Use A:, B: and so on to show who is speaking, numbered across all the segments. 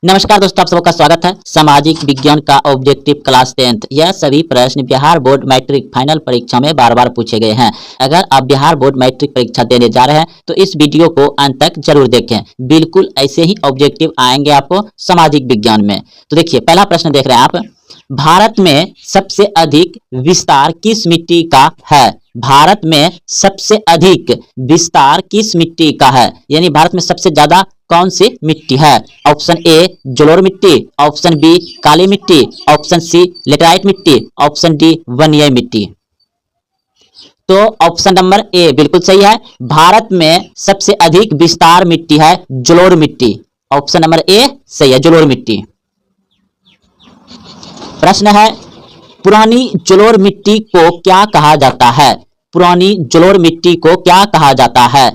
A: नमस्कार दोस्तों, आप सबका स्वागत है। सामाजिक विज्ञान का ऑब्जेक्टिव क्लास 10th यह सभी प्रश्न बिहार बोर्ड मैट्रिक फाइनल परीक्षा में बार बार पूछे गए हैं। अगर आप बिहार बोर्ड मैट्रिक परीक्षा देने जा रहे हैं तो इस वीडियो को अंत तक जरूर देखें। बिल्कुल ऐसे ही ऑब्जेक्टिव आएंगे आपको सामाजिक विज्ञान में। तो देखिए, पहला प्रश्न देख रहे हैं आप। भारत में सबसे अधिक विस्तार किस मिट्टी का है? भारत में सबसे अधिक विस्तार किस मिट्टी का है, यानी भारत में सबसे ज्यादा कौन सी मिट्टी है? ऑप्शन ए जलोढ़ मिट्टी, ऑप्शन बी काली मिट्टी, ऑप्शन सी लेटराइट मिट्टी, ऑप्शन डी वनीय मिट्टी। तो ऑप्शन नंबर ए बिल्कुल सही है। भारत में सबसे अधिक विस्तार मिट्टी है जलोढ़ मिट्टी। ऑप्शन नंबर ए सही है, जलोढ़ मिट्टी। प्रश्न है, पुरानी जलोढ़ मिट्टी को क्या कहा जाता है? पुरानी जलोढ़ मिट्टी को क्या कहा जाता है?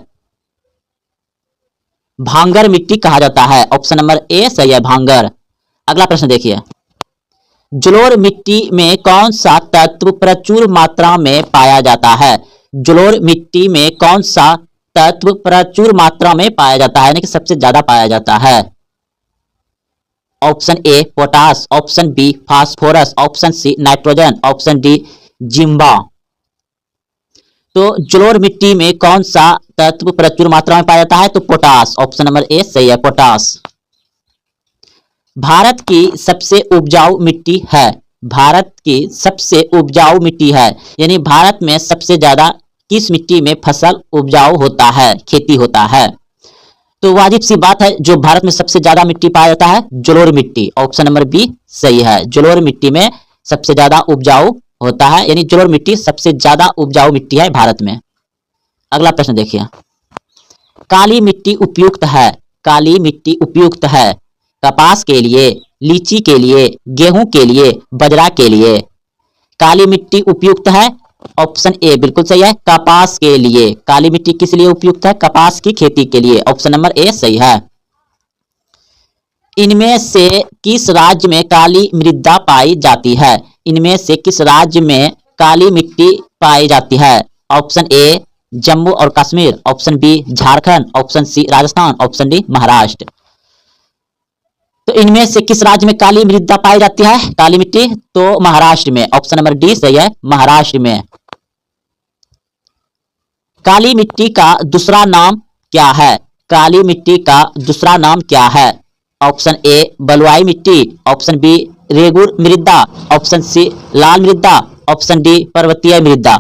A: भांगर मिट्टी कहा जाता है। ऑप्शन नंबर ए सही है, भांगर। अगला प्रश्न देखिए, जलोढ़ मिट्टी में कौन सा तत्व प्रचुर मात्रा में पाया जाता है? जलोढ़ मिट्टी में कौन सा तत्व प्रचुर मात्रा में पाया जाता है, यानी कि सबसे ज्यादा पाया जाता है? Option A potash, option B phosphorus, option C nitrogen, option D जिम्बा। तो जलोढ़ मिट्टी में कौन सा तत्व प्रचुर मात्रा में पाया जाता है? तो पोटास। ऑप्शन नंबर ए सही है, पोटास। भारत की सबसे उपजाऊ मिट्टी है। भारत की सबसे उपजाऊ मिट्टी है, यानी भारत में सबसे ज्यादा किस मिट्टी में फसल उपजाऊ होता है, खेती होता है? तो वाजिब सी बात है, जो भारत में सबसे ज्यादा मिट्टी पाया जाता है जलोढ़ मिट्टी। ऑप्शन नंबर बी सही है, जलोढ़ मिट्टी में सबसे ज्यादा उपजाऊ होता है, यानी जलोढ़ मिट्टी सबसे ज्यादा उपजाऊ मिट्टी है भारत में। अगला प्रश्न देखिए, काली मिट्टी उपयुक्त है। काली मिट्टी उपयुक्त है कपास के लिए, लीची के लिए, गेहूं के लिए, बाजरा के लिए। काली मिट्टी उपयुक्त है। ऑप्शन ए बिल्कुल सही है, कपास के लिए। काली मिट्टी किस लिए उपयुक्त है? कपास की खेती के लिए। ऑप्शन नंबर ए सही है। इनमें से किस राज्य में काली मृदा पाई जाती है? इनमें से किस राज्य में काली मिट्टी पाई जाती है? ऑप्शन ए जम्मू और Kashmir, option B Jharkhand, option C Rajasthan, option D Maharashtra. तो इनमें से किस राज्य में काली मृदा पाई जाती है, काली मिट्टी? तो महाराष्ट्र में। ऑप्शन नंबर डी सही है, महाराष्ट्र में। काली मिट्टी का दूसरा नाम क्या है? काली मिट्टी का दूसरा नाम क्या है? ऑप्शन ए बलुआई मिट्टी, ऑप्शन बी रेगुर मृदा, ऑप्शन सी लाल मृदा, ऑप्शन डी पर्वतीय मृदा।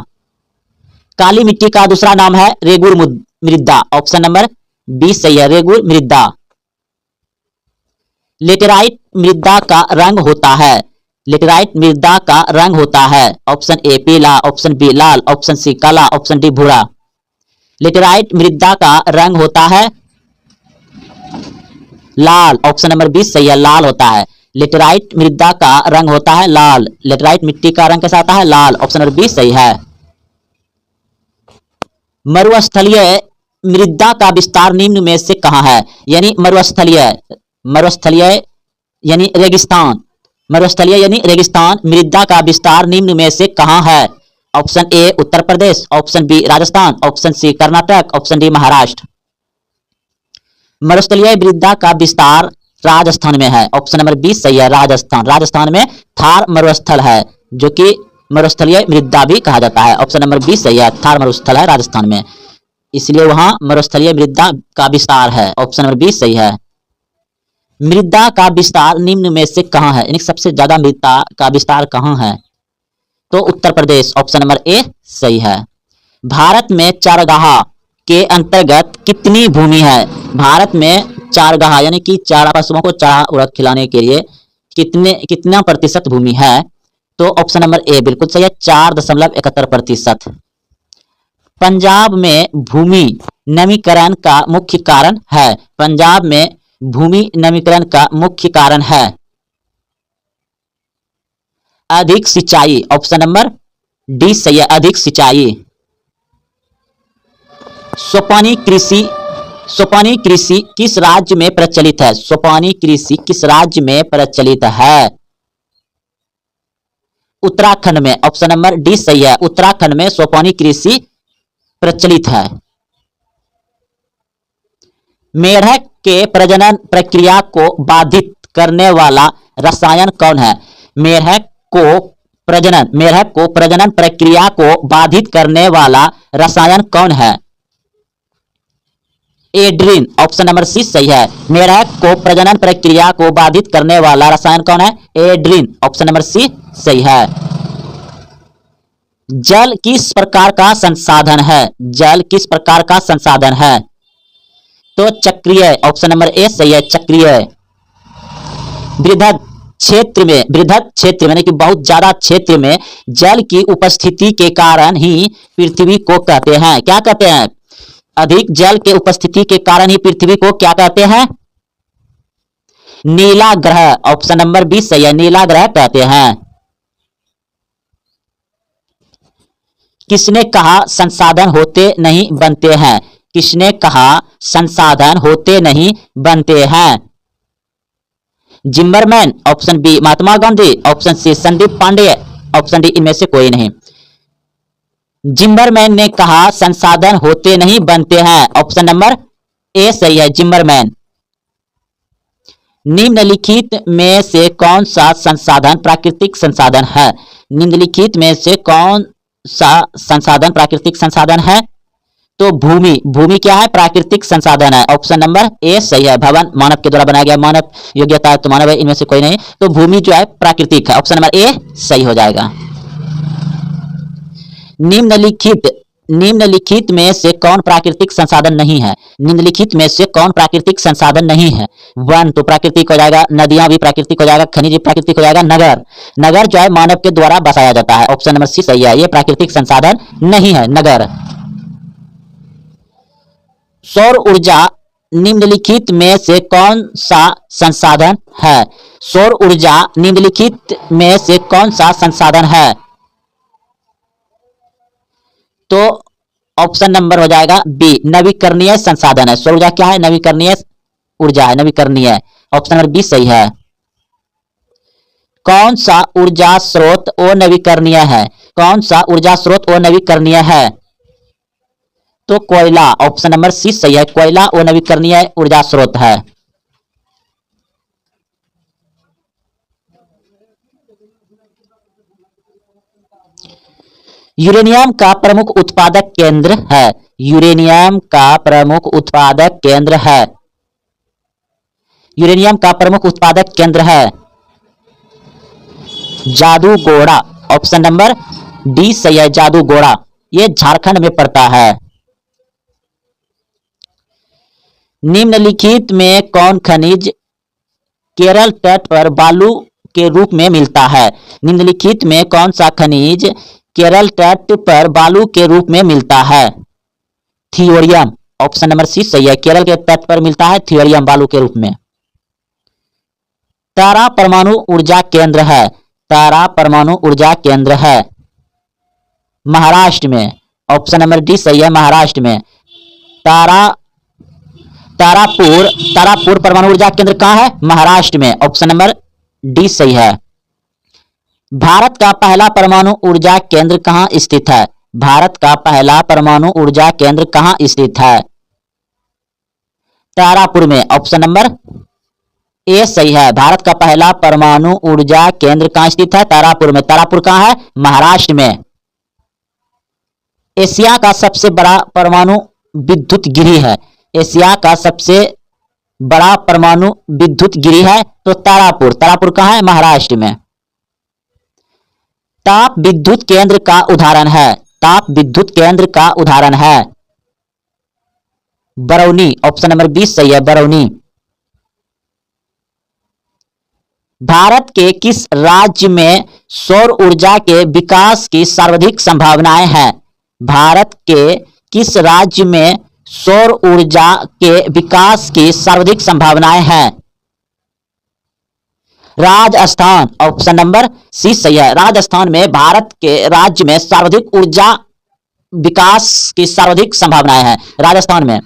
A: काली मिट्टी का दूसरा नाम है रेगुर मृदा। ऑप्शन नंबर बी सही है, रेगुर मृदा। लेटेराइट मृदा का रंग होता है। लेटेराइट मृदा का रंग होता है। ऑप्शन ए पीला, ऑप्शन बी लाल, ऑप्शन सी काला, ऑप्शन डी भूरा। लेटेराइट मृदा का रंग होता है लाल। ऑप्शन नंबर 20 सही है, लाल होता है। लेटेराइट मृदा का रंग होता है लाल। लेटेराइट मिट्टी का रंग कैसा होता है? लाल। ऑप्शन नंबर 20 सही है। मरुस्थलीय मृदा का विस्तार निम्न में से कहां है? यानी मरुस्थलीय यानी रेगिस्तान। मरुस्थलीय यानी रेगिस्तान मृदा का विस्तार निम्न में से कहां है? Option A Uttar Pradesh, option B Rajasthan, option C Karnataka, option D Maharashtra. मरुस्थलीय मृदा का विस्तार राजस्थान में है। ऑप्शन नंबर 20 सही है, राजस्थान। राजस्थान में थार मरुस्थल है, जो कि मरुस्थलीय मृदा भी कहा जाता है। ऑप्शन नंबर 20 सही है, थार मरुस्थल है राजस्थान में, इसलिए वहां मरुस्थलीय मृदा का विस्तार है। ऑप्शन नंबर 20 सही है। मृदा का विस्तार निम्न में से कहां है, यानी सबसे ज्यादा मृदा का विस्तार कहां है? तो उत्तर प्रदेश। ऑप्शन नंबर ए सही है। भारत में चारागाह के अंतर्गत कितनी भूमि है? भारत में चारागाह यानी कि चारा पशुओं को चारा उड़क खिलाने के लिए कितना प्रतिशत भूमि है? तो ऑप्शन नंबर ए बिल्कुल सही है, 4.71%। पंजाब में भूमि नमीकरण का मुख्य कारण है। पंजाब में भूमि नमीकरण का मुख्य कारण है अधिक सिंचाई। ऑप्शन नंबर डी सही है, अधिक सिंचाई। सोपानी कृषि किस राज्य में प्रचलित है? सोपानी कृषि किस राज्य में प्रचलित है? उत्तराखंड में। ऑप्शन नंबर डी सही है, उत्तराखंड में सोपानी कृषि प्रचलित है। मेढक के प्रजनन प्रक्रिया को बाधित करने वाला रसायन कौन है? मेढक को प्रजनन प्रक्रिया को बाधित करने वाला रसायन कौन है? एड्रीन। ऑप्शन नंबर सी सही है। मेढक को प्रजनन प्रक्रिया को बाधित करने वाला रसायन कौन है? एड्रीन। ऑप्शन नंबर सी सही है। जल किस प्रकार का संसाधन है? जल किस प्रकार का संसाधन है? तो चक्रीय। ऑप्शन नंबर ए सही है, चक्रीय। बृहद क्षेत्र यानी कि बहुत ज्यादा क्षेत्र में जल की उपस्थिति के कारण ही पृथ्वी को कहते हैं, क्या कहते हैं? अधिक जल के उपस्थिति के कारण ही पृथ्वी को क्या कहते हैं? नीला ग्रह। ऑप्शन नंबर बी सही है, नीला ग्रह कहते हैं। किसने कहा संसाधन होते नहीं बनते हैं? किसने कहा संसाधन होते नहीं बनते हैं? Zimmerman. Option B Mahatma Gandhi. Option C Sandeep Pandey. Option D इनमें से कोई नहीं। जिम्मरमैन ने कहा संसाधन होते नहीं बनते हैं। ऑप्शन नंबर ए सही है, जिम्मरमैन। निम्नलिखित में से कौन सा संसाधन प्राकृतिक संसाधन है? निम्नलिखित में से कौन सा संसाधन प्राकृतिक संसाधन है? तो भूमि क्या है? प्राकृतिक संसाधन है। ऑप्शन नंबर ए सही है। भवन मानव के द्वारा बनाया गया, मानव योग्यता है तो मानव है, इनमें से कोई नहीं। तो भूमि जो है प्राकृतिक है। ऑप्शन नंबर ए सही हो जाएगा। निम्नलिखित में से कौन प्राकृतिक संसाधन नहीं है? निम्नलिखित में से कौन प्राकृतिक संसाधन नहीं है? वन तो प्राकृतिक हो जाएगा, नदियां भी प्राकृतिक हो जाएगा, खनिज भी प्राकृतिक हो जाएगा, नगर जो है मानव के द्वारा बसाया जाता है। ऑप्शन नंबर सी सही है, ये प्राकृतिक संसाधन नहीं है, नगर। सौर ऊर्जा निम्नलिखित में से कौन सा संसाधन है? सौर ऊर्जा निम्नलिखित में से कौन सा संसाधन है? तो ऑप्शन नंबर हो जाएगा बी, नवीकरणीय संसाधन है। सौर ऊर्जा क्या है? नवीकरणीय ऊर्जा है, नवीकरणीय। ऑप्शन नंबर बी सही है। कौन सा ऊर्जा स्रोत अनवीकरणीय है? कौन सा ऊर्जा स्रोत अनवीकरणीय है? तो कोयला। ऑप्शन नंबर सी सही है, कोयला अनवीकरणीय ऊर्जा स्रोत है। यूरेनियम का प्रमुख उत्पादक केंद्र है। यूरेनियम का प्रमुख उत्पादक केंद्र है। यूरेनियम का प्रमुख उत्पादक केंद्र है जादूगोड़ा। ऑप्शन नंबर डी सही है, जादूगोड़ा। ये झारखंड में पड़ता है। निम्नलिखित में कौन खनिज केरल तट पर बालू के रूप में मिलता है? निम्नलिखित में कौन सा खनिज केरल तट पर बालू के रूप में मिलता है? थियोरियम। ऑप्शन नंबर सी सही है, केरल के तट पर मिलता है थियोरियम बालू के रूप में। तारा परमाणु ऊर्जा केंद्र है। तारा परमाणु ऊर्जा केंद्र है महाराष्ट्र में। ऑप्शन नंबर डी सही है, महाराष्ट्र में। तारापुर परमाणु ऊर्जा केंद्र कहां है? महाराष्ट्र में। ऑप्शन नंबर डी सही है। भारत का पहला परमाणु ऊर्जा केंद्र कहां स्थित है? भारत का पहला परमाणु ऊर्जा केंद्र कहां स्थित है? तारापुर में। ऑप्शन नंबर ए सही है, भारत का पहला परमाणु ऊर्जा केंद्र कहां स्थित है? तारापुर में। तारापुर कहां है? महाराष्ट्र में। एशिया का सबसे बड़ा परमाणु विद्युत गृह है। एशिया का सबसे बड़ा परमाणु विद्युत गृह है तो तारापुर। तारापुर कहां है? महाराष्ट्र में। ताप विद्युत केंद्र का उदाहरण है। ताप विद्युत केंद्र का उदाहरण है बरौनी। ऑप्शन नंबर 20 सही है, बरौनी। भारत के किस राज्य में सौर ऊर्जा के विकास की सर्वाधिक संभावनाएं हैं? भारत के किस राज्य में सौर ऊर्जा के विकास की सर्वाधिक संभावनाएं हैं? राजस्थान। ऑप्शन नंबर सी सही है, राजस्थान में भारत के राज्य में सर्वाधिक ऊर्जा विकास की सर्वाधिक संभावनाएं हैं राजस्थान में।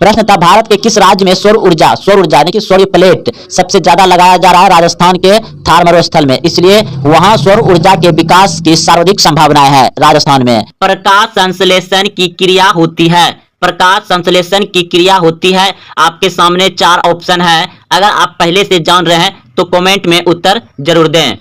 A: प्रश्न था भारत के किस राज्य में सौर ऊर्जा यानी कि सौर प्लेट सबसे ज्यादा लगाया जा रहा है? राजस्थान के थार मरुस्थल में, इसलिए वहां सौर ऊर्जा के विकास की सर्वाधिक संभावनाएं हैं राजस्थान में। प्रकाश संश्लेषण की क्रिया होती है। प्रकाश संश्लेषण की क्रिया होती है? आपके सामने 4 ऑप्शन है। अगर आप पहले से जान रहे हैं तो कमेंट में उत्तर जरूर दें।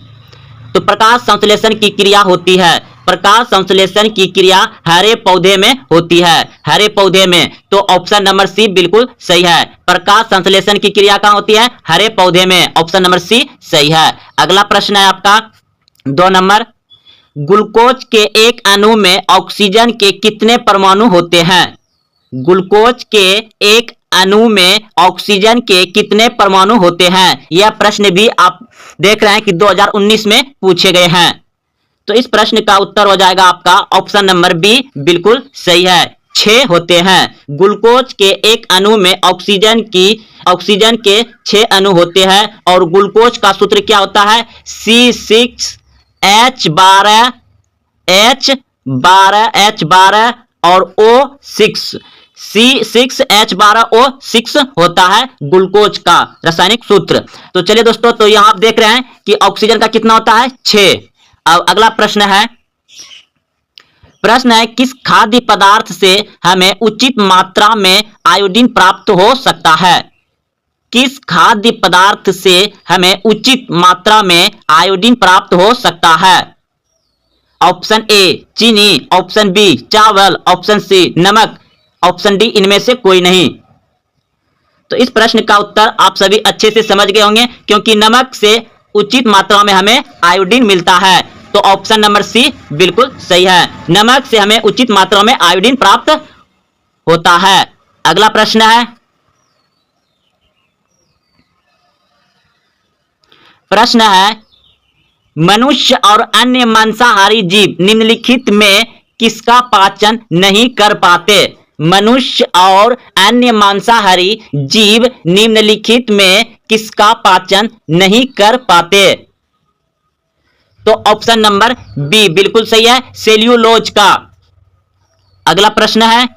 A: तो प्रकाश संश्लेषण की क्रिया होती है, प्रकाश संश्लेषण की क्रिया हरे पौधे में होती है, हरे पौधे में। तो ऑप्शन नंबर सी बिल्कुल सही है। प्रकाश संश्लेषण की क्रिया कहां होती है? हरे पौधे में। ऑप्शन नंबर सी सही है। अगला प्रश्न है आपका 2 नंबर, ग्लूकोज के एक अणु में ऑक्सीजन के कितने परमाणु होते हैं? ग्लूकोज के एक अणु में ऑक्सीजन के कितने परमाणु होते हैं? यह प्रश्न भी आप देख रहे हैं कि 2019 में पूछे गए हैं। तो इस प्रश्न का उत्तर हो जाएगा आपका ऑप्शन नंबर बी बिल्कुल सही है, 6 होते हैं। ग्लूकोज के एक अणु में ऑक्सीजन के 6 अणु होते हैं और ग्लूकोज का सूत्र क्या होता है? C6H12 और O6, C6H12O6 होता है ग्लूकोज का रासायनिक सूत्र। तो चलिए दोस्तों, तो यहां आप देख रहे हैं कि ऑक्सीजन का कितना होता है? 6। अब अगला प्रश्न है किस खाद्य पदार्थ से हमें उचित मात्रा में आयोडीन प्राप्त हो सकता है? किस खाद्य पदार्थ से हमें उचित मात्रा में आयोडीन प्राप्त हो सकता है? ऑप्शन ए चीनी, ऑप्शन बी चावल, ऑप्शन सी नमक, ऑप्शन डी इनमें से कोई नहीं। तो इस प्रश्न का उत्तर आप सभी अच्छे से समझ गए होंगे, क्योंकि नमक से उचित मात्रा में हमें आयोडीन मिलता है। तो ऑप्शन नंबर सी बिल्कुल सही है, नमक से हमें उचित मात्रा में आयोडीन प्राप्त होता है। अगला प्रश्न है मनुष्य और अन्य मांसाहारी जीव निम्नलिखित में किसका पाचन नहीं कर पाते? मनुष्य और अन्य मांसाहारी जीव निम्नलिखित में किसका पाचन नहीं कर पाते? तो ऑप्शन नंबर बी बिल्कुल सही है, सेल्यूलोज का। अगला प्रश्न है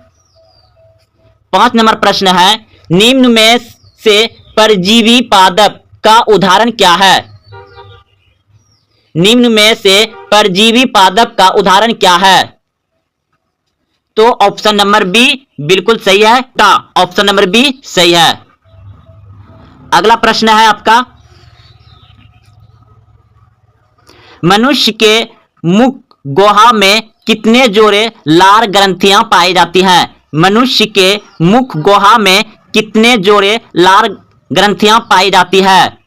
A: 5 नंबर प्रश्न है निम्न में से परजीवी पादप का उदाहरण क्या है? निम्न में से परजीवी पादप का उदाहरण क्या है? तो ऑप्शन नंबर बी बिल्कुल सही है, ऑप्शन नंबर बी सही है। अगला प्रश्न है आपका मनुष्य के मुख गुहा में कितने जोड़े लार ग्रंथियां पाई जाती हैं? मनुष्य के मुख गुहा में कितने जोड़े लार ग्रंथियां पाई जाती है?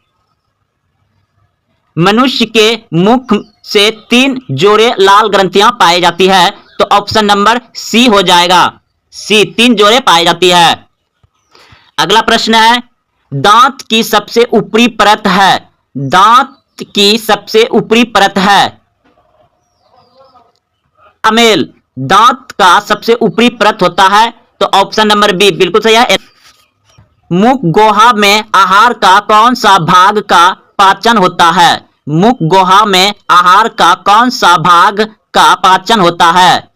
A: मनुष्य के मुख से 3 जोड़े लाल ग्रंथियां पाई जाती है। तो ऑप्शन नंबर सी हो जाएगा, सी 3 जोड़े पाई जाती है। अगला प्रश्न है दांत की सबसे ऊपरी परत है, दांत की सबसे ऊपरी परत है अमेल, दांत का सबसे ऊपरी परत होता है। तो ऑप्शन नंबर बी बिल्कुल सही है। मुख गुहा में आहार का कौन सा भाग का पाचन होता है? मुख गुहा में आहार का कौन सा भाग का पाचन होता है?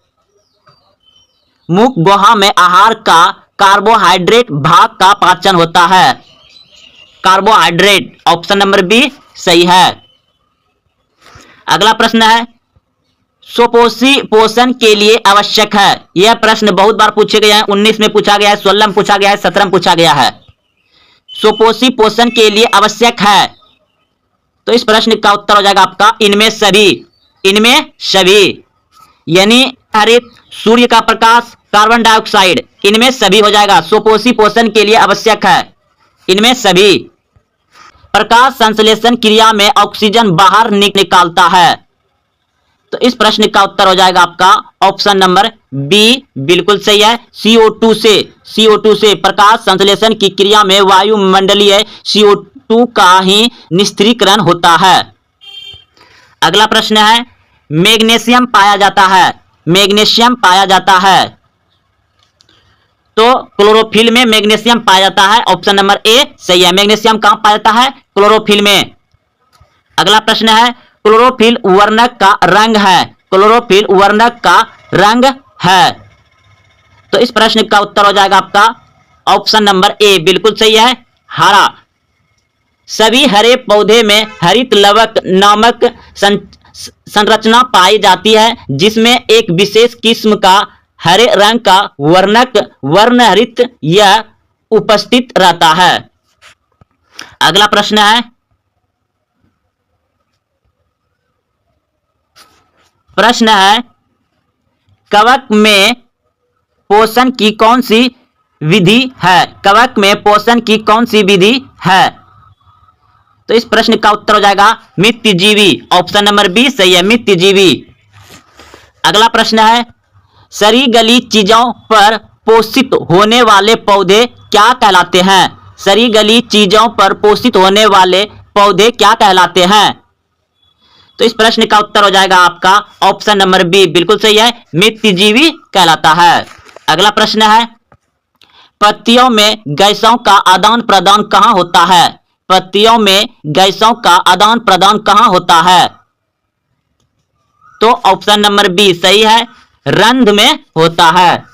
A: मुख गुहा में आहार का कार्बोहाइड्रेट भाग का पाचन होता है, कार्बोहाइड्रेट। ऑप्शन नंबर बी सही है। अगला प्रश्न है सुपोषी पोषण के लिए आवश्यक है। यह प्रश्न बहुत बार पूछे गए हैं, 19 में पूछा गया है, 16 में पूछा गया है, 17 में पूछा गया है। सुपोषी पोषण के लिए आवश्यक है, तो इस प्रश्न का उत्तर हो जाएगा आपका इनमें सभी, इनमें सभी यानी हरित, सूर्य का प्रकाश, कार्बन डाइऑक्साइड, इनमें सभी हो जाएगा। सुपोषी पोषण के लिए आवश्यक है इनमें सभी। प्रकाश संश्लेषण क्रिया में ऑक्सीजन बाहर निकालता है, तो इस प्रश्न का उत्तर हो जाएगा आपका ऑप्शन नंबर बी बिल्कुल सही है, CO2 से प्रकाश संश्लेषण की क्रिया में वायुमंडलीय CO2 का ही निस्त्रीकरण होता है। अगला प्रश्न है मैग्नीशियम पाया जाता है, मैग्नीशियम पाया जाता है, तो क्लोरोफिल में मैग्नीशियम पाया जाता है। ऑप्शन नंबर ए सही है, मैग्नीशियम कहां पाया जाता है? क्लोरोफिल में। अगला प्रश्न है क्लोरोफिल वर्णक का रंग है, क्लोरोफिल वर्णक का रंग है, तो इस प्रश्न का उत्तर हो जाएगा आपका ऑप्शन नंबर ए बिल्कुल सही है, हरा। सभी हरे पौधे में हरित लवक नामक संरचना पाई जाती है, जिसमें एक विशेष किस्म का हरे रंग का वर्णक वर्णहरित यह उपस्थित रहता है। अगला प्रश्न है, कवक में पोषण की कौन सी विधि है? कवक में पोषण की कौन सी विधि है? तो इस प्रश्न का उत्तर हो जाएगा मित्यजीवी। ऑप्शन नंबर बी सही है, मित्यजीवी। अगला प्रश्न है, सरीगली चीजों पर पोषित होने वाले पौधे क्या कहलाते हैं? सरीगली चीजों पर पोषित होने वाले पौधे क्या कहलाते हैं? तो इस प्रश्न का उत्तर हो जाएगा आपका ऑप्शन नंबर बी, बिल्कुल सही है, मित्यजीवी कहलाता है। अगला प्रश्न है, पत्तियों में गैसों का आदान प्रदान कहां होता है? पत्तियों में गैसों का आदान प्रदान कहां होता है? तो ऑप्शन नंबर बी सही है, रंध्र में होता है।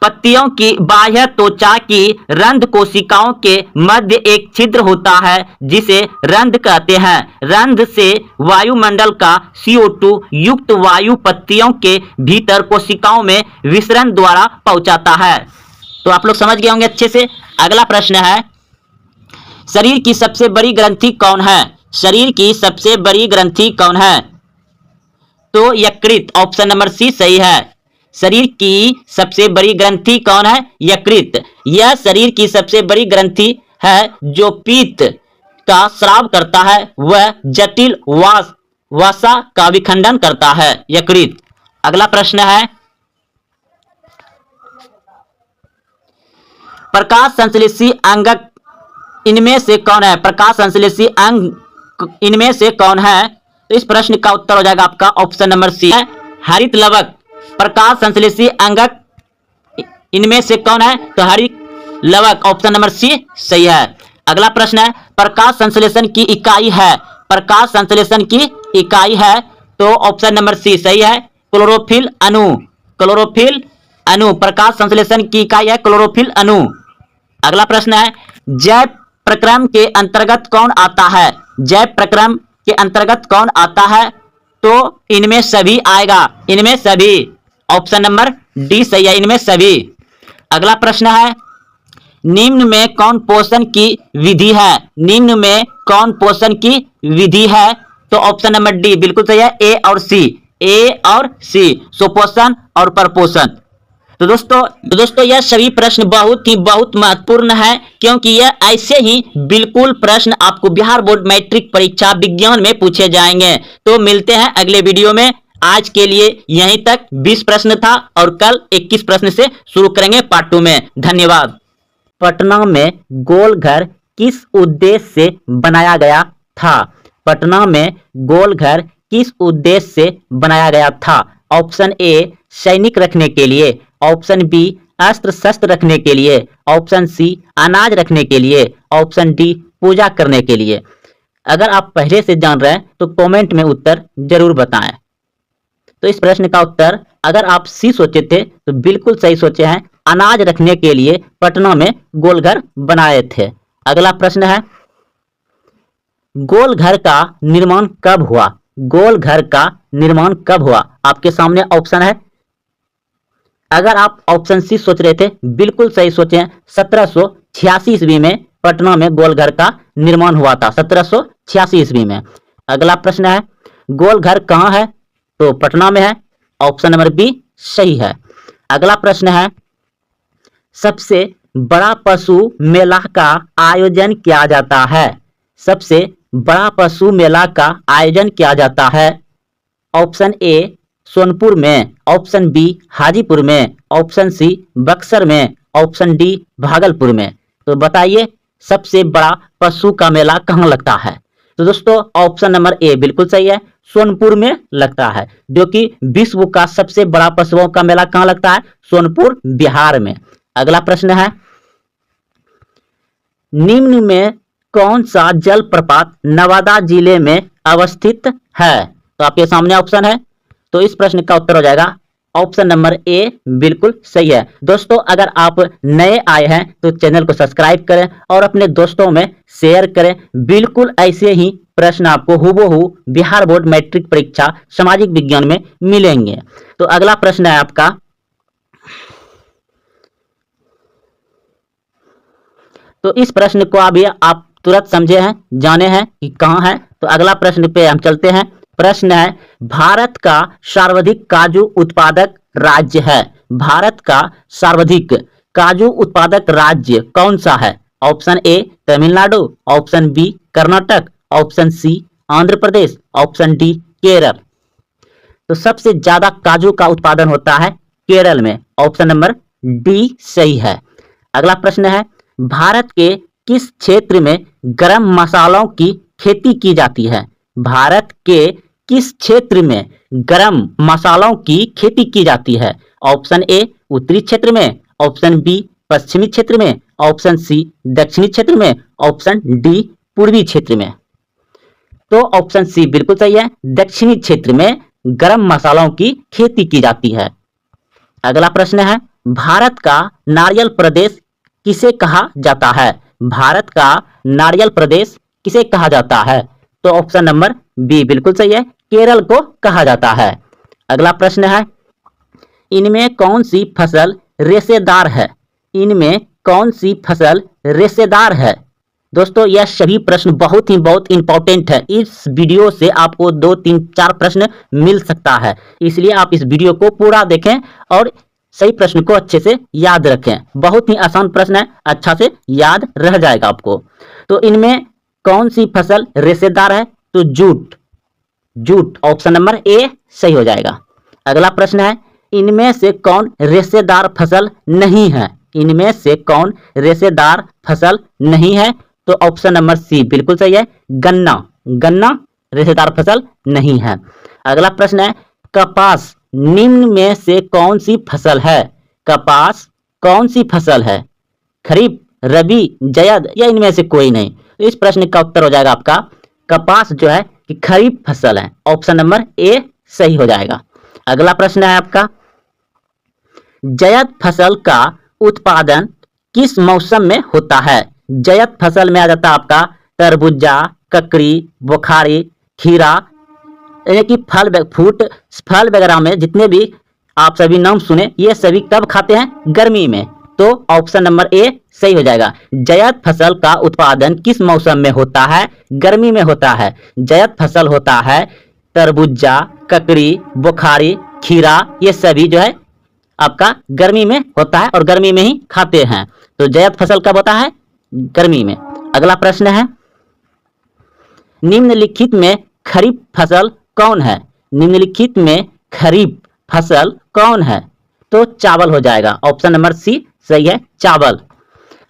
A: पत्तियों की बाह्य त्वचा की रंध्र कोशिकाओं के मध्य एक छिद्र होता है जिसे रंध्र कहते हैं। रंध्र से वायुमंडल का CO2 युक्त वायु पत्तियों के भीतर कोशिकाओं में विसरण द्वारा पहुंचाता है। तो आप लोग समझ गए होंगे अच्छे से। अगला प्रश्न है, शरीर की सबसे बड़ी ग्रंथि कौन है? शरीर की सबसे बड़ी ग्रंथि कौन है? तो यकृत। ऑप्शन नंबर सी सही है। शरीर की सबसे बड़ी ग्रंथि कौन है? यकृत। यह शरीर की सबसे बड़ी ग्रंथि है जो पित्त का स्राव करता है, वह जटिल वसा का विखंडन करता है, यकृत। अगला प्रश्न है, प्रकाश संश्लेषी अंगक इनमें से कौन है? प्रकाश संश्लेषी अंग इनमें से कौन है? तो इस प्रश्न का उत्तर हो जाएगा आपका ऑप्शन नंबर सी है, हरित लवक। प्रकाश संश्लेषी अंगक इनमें से कौन है? तो हरित लवक। ऑप्शन नंबर सी सही है। अगला प्रश्न है, प्रकाश संश्लेषण की इकाई है। प्रकाश संश्लेषण की इकाई है, तो ऑप्शन नंबर सी सही है, क्लोरोफिल अणु। क्लोरोफिल अणु प्रकाश संश्लेषण की इकाई है, क्लोरोफिल अणु। अगला प्रश्न है, जैव प्रक्रम के अंतर्गत कौन आता है? जैव प्रक्रम के अंतर्गत कौन आता है? तो इनमें सभी आएगा, इनमें सभी। ऑप्शन नंबर डी सही है, इनमें सभी। अगला प्रश्न है, निम्न में कौन पोषण की विधि है? निम्न में कौन पोषण की विधि है? तो ऑप्शन नंबर डी बिल्कुल सही है, ए और सी। ए और सी, सुपोषण और परपोषण। तो दोस्तों यह सभी प्रश्न बहुत महत्वपूर्ण है, क्योंकि यह ऐसे ही बिल्कुल प्रश्न आपको बिहार बोर्ड मैट्रिक परीक्षा विज्ञान में पूछे जाएंगे। तो मिलते हैं अगले वीडियो में। आज के लिए यहीं तक 20 प्रश्न था और कल 21 प्रश्न से शुरू करेंगे पार्ट 2 में। धन्यवाद। पटना में गोलघर किस उद्देश्य से बनाया गया था? पटना में गोलघर किस उद्देश्य से बनाया गया था? ऑप्शन ए सैनिक रखने के लिए, ऑप्शन बी अस्त्र शस्त्र रखने के लिए, ऑप्शन सी अनाज रखने के लिए, ऑप्शन डी पूजा करने के लिए। अगर आप पहले से जान रहे हैं तो कमेंट में उत्तर जरूर बताएं। तो इस प्रश्न का उत्तर अगर आप सी सोचे थे तो बिल्कुल सही सोचे हैं, अनाज रखने के लिए पटना में गोलघर बनाए थे। अगला प्रश्न है, गोलघर का निर्माण कब हुआ? गोलघर का निर्माण कब हुआ? आपके सामने ऑप्शन है। अगर आप ऑप्शन सी सोच रहे थे, बिल्कुल सही सोचे हैं, 1786 ईस्वी में पटना में गोलघर का निर्माण हुआ था, 1786 ईस्वी में। अगला प्रश्न है, गोलघर कहाँ है? तो पटना में है। ऑप्शन नंबर बी सही है। अगला प्रश्न है, सबसे बड़ा पशु मेला का आयोजन किया जाता है? सबसे बड़ा पशु मेला का आयोजन किया जाता है। ऑप्शन ए सोनपुर में, ऑप्शन बी हाजीपुर में, ऑप्शन सी बक्सर में, ऑप्शन डी भागलपुर में। तो बताइए सबसे बड़ा पशु का मेला कहाँ लगता है? तो दोस्तों ऑप्शन नंबर ए बिल्कुल सही है, सोनपुर में लगता है, जो कि विश्व का सबसे बड़ा पशुओं का मेला कहाँ लगता है? सोनपुर बिहार में। अगला प्रश्न है, निम्न में कौन सा जलप्रपात नवादा जिले में अवस्थित है? तो आपके सामने ऑप्शन है, तो इस प्रश्न का उत्तर हो जाएगा ऑप्शन नंबर ए बिल्कुल सही है। दोस्तों अगर आप नए आए हैं तो चैनल को सब्सक्राइब करें और अपने दोस्तों में शेयर करें। बिल्कुल ऐसे ही प्रश्न आपको हूबहू बिहार बोर्ड मैट्रिक परीक्षा सामाजिक विज्ञान में मिलेंगे। तो अगला प्रश्न है आपका, तो इस प्रश्न को अभी आप तुरंत समझे हैं, जाने हैं कि कहाँ है। तो अगला प्रश्न पे हम चलते हैं। प्रश्न है, भारत का सर्वाधिक काजू उत्पादक राज्य है। भारत का सर्वाधिक काजू उत्पादक राज्य कौन सा है? Option A Tamil Nadu, option B Karnataka, option C Andhra Pradesh, option D Kerala. तो सबसे ज्यादा काजू का उत्पादन होता है केरल में। ऑप्शन नंबर डी सही है। अगला प्रश्न है, भारत के किस क्षेत्र में गरम मसालों की खेती की जाती है? भारत के किस क्षेत्र में गरम मसालों की खेती की जाती है? ऑप्शन ए उत्तरी क्षेत्र में, ऑप्शन बी पश्चिमी क्षेत्र में, ऑप्शन सी दक्षिणी क्षेत्र में, ऑप्शन डी पूर्वी क्षेत्र में। तो ऑप्शन सी बिल्कुल सही है, दक्षिणी क्षेत्र में गरम मसालों की खेती की जाती है। अगला प्रश्न है, भारत का नारियल प्रदेश किसे कहा जाता है? भारत का नारियल प्रदेश किसे कहा जाता है? तो ऑप्शन नंबर बी बिल्कुल सही है, केरल को कहा जाता है। अगला प्रश्न है, इनमें कौन सी फसल रेशेदार है? इनमें कौन सी फसल रेशेदार है? दोस्तों यह सभी प्रश्न बहुत इंपॉर्टेंट है। इस वीडियो से आपको 2, 3, 4 प्रश्न मिल सकता है, इसलिए आप इस वीडियो को पूरा देखें और सही प्रश्न को अच्छे से याद रखें। बहुत ही आसान प्रश्न है, अच्छा से याद रह जाएगा आपको। तो इनमें कौन सी फसल रेशेदार है? तो jute, jute option number A सही हो जाएगा। अगला प्रश्न है, इनमें से कौन रेशेदार फसल नहीं है? इनमें से कौन रेशेदार फसल नहीं है? तो ऑप्शन नंबर सी बिल्कुल सही है, गन्ना, गन्ना रेशेदार फसल नहीं है। अगला प्रश्न है, कपास निम्न में से कौन सी फसल है? कपास कौन सी फसल है? खरीफ, रबी, जायद या इनमें से कोई नहीं? तो इस प्रश्न का उत्तर हो जाएगा आपका कपास जो है कि खरीफ फसल है। ऑप्शन नंबर ए सही हो जाएगा। अगला प्रश्न है आपका, जायद फसल का उत्पादन किस मौसम में होता है? जायद फसल में आ जाता है आपका तरबूजा, ककड़ी, बुखारी, खीरा, यानी कि फल वगैरह में जितने भी आप सभी नाम सुने, ये सभी कब खाते हैं? गर्मी में। तो ऑप्शन नंबर ए सही हो जाएगा। जायद फसल का उत्पादन किस मौसम में होता है? गर्मी में होता है। जायद फसल होता है तरबूजा, ककड़ी, बुखारी, खीरा, ये सभी जो है आपका गर्मी में होता है और गर्मी में ही खाते हैं। तो जायद फसल कब होता है? गर्मी में। अगला प्रश्न है, निम्नलिखित में खरीफ फसल कौन है? निम्नलिखित में खरीफ फसल कौन है? तो चावल हो जाएगा। ऑप्शन नंबर सी सही है, चावल।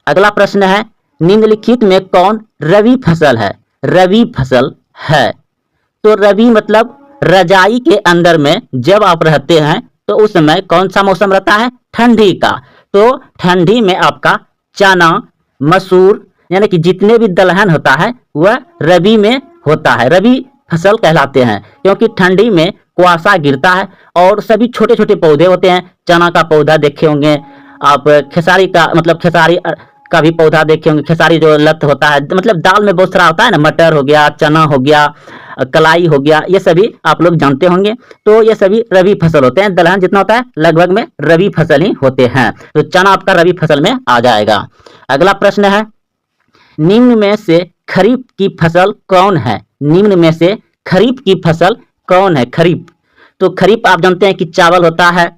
A: अगला प्रश्न है, निम्नलिखित में कौन रबी फसल है? रबी फसल है। तो रबी मतलब रजाई के अंदर में जब आप रहते हैं तो उस समय कौन सा मौसम रहता है? ठंडी का। तो ठंडी में आपका चना, मसूर, यानी कि जितने भी दलहन होता है वह रबी में होता है, रबी फसल कहलाते हैं। क्योंकि ठंडी में कुआसा गिरता है और सभी छोटे छोटे पौधे होते हैं। चना का पौधा देखे होंगे आप, खेसारी का मतलब खेसारी का भी पौधा देखे होंगे। खेसारी जो लत होता है, मतलब दाल में बहुत सारा होता है ना, मटर हो गया, चना हो गया, कलाई हो गया, ये सभी आप लोग जानते होंगे। तो ये सभी रबी फसल होते हैं। दलहन जितना होता है लगभग में रबी फसल ही होते हैं। तो चना आपका रबी फसल में आ जाएगा। अगला प्रश्न है, निम्न में से खरीफ की फसल कौन है? निम्न में से खरीफ की फसल कौन है? खरीफ, तो खरीफ आप जानते हैं कि चावल होता है,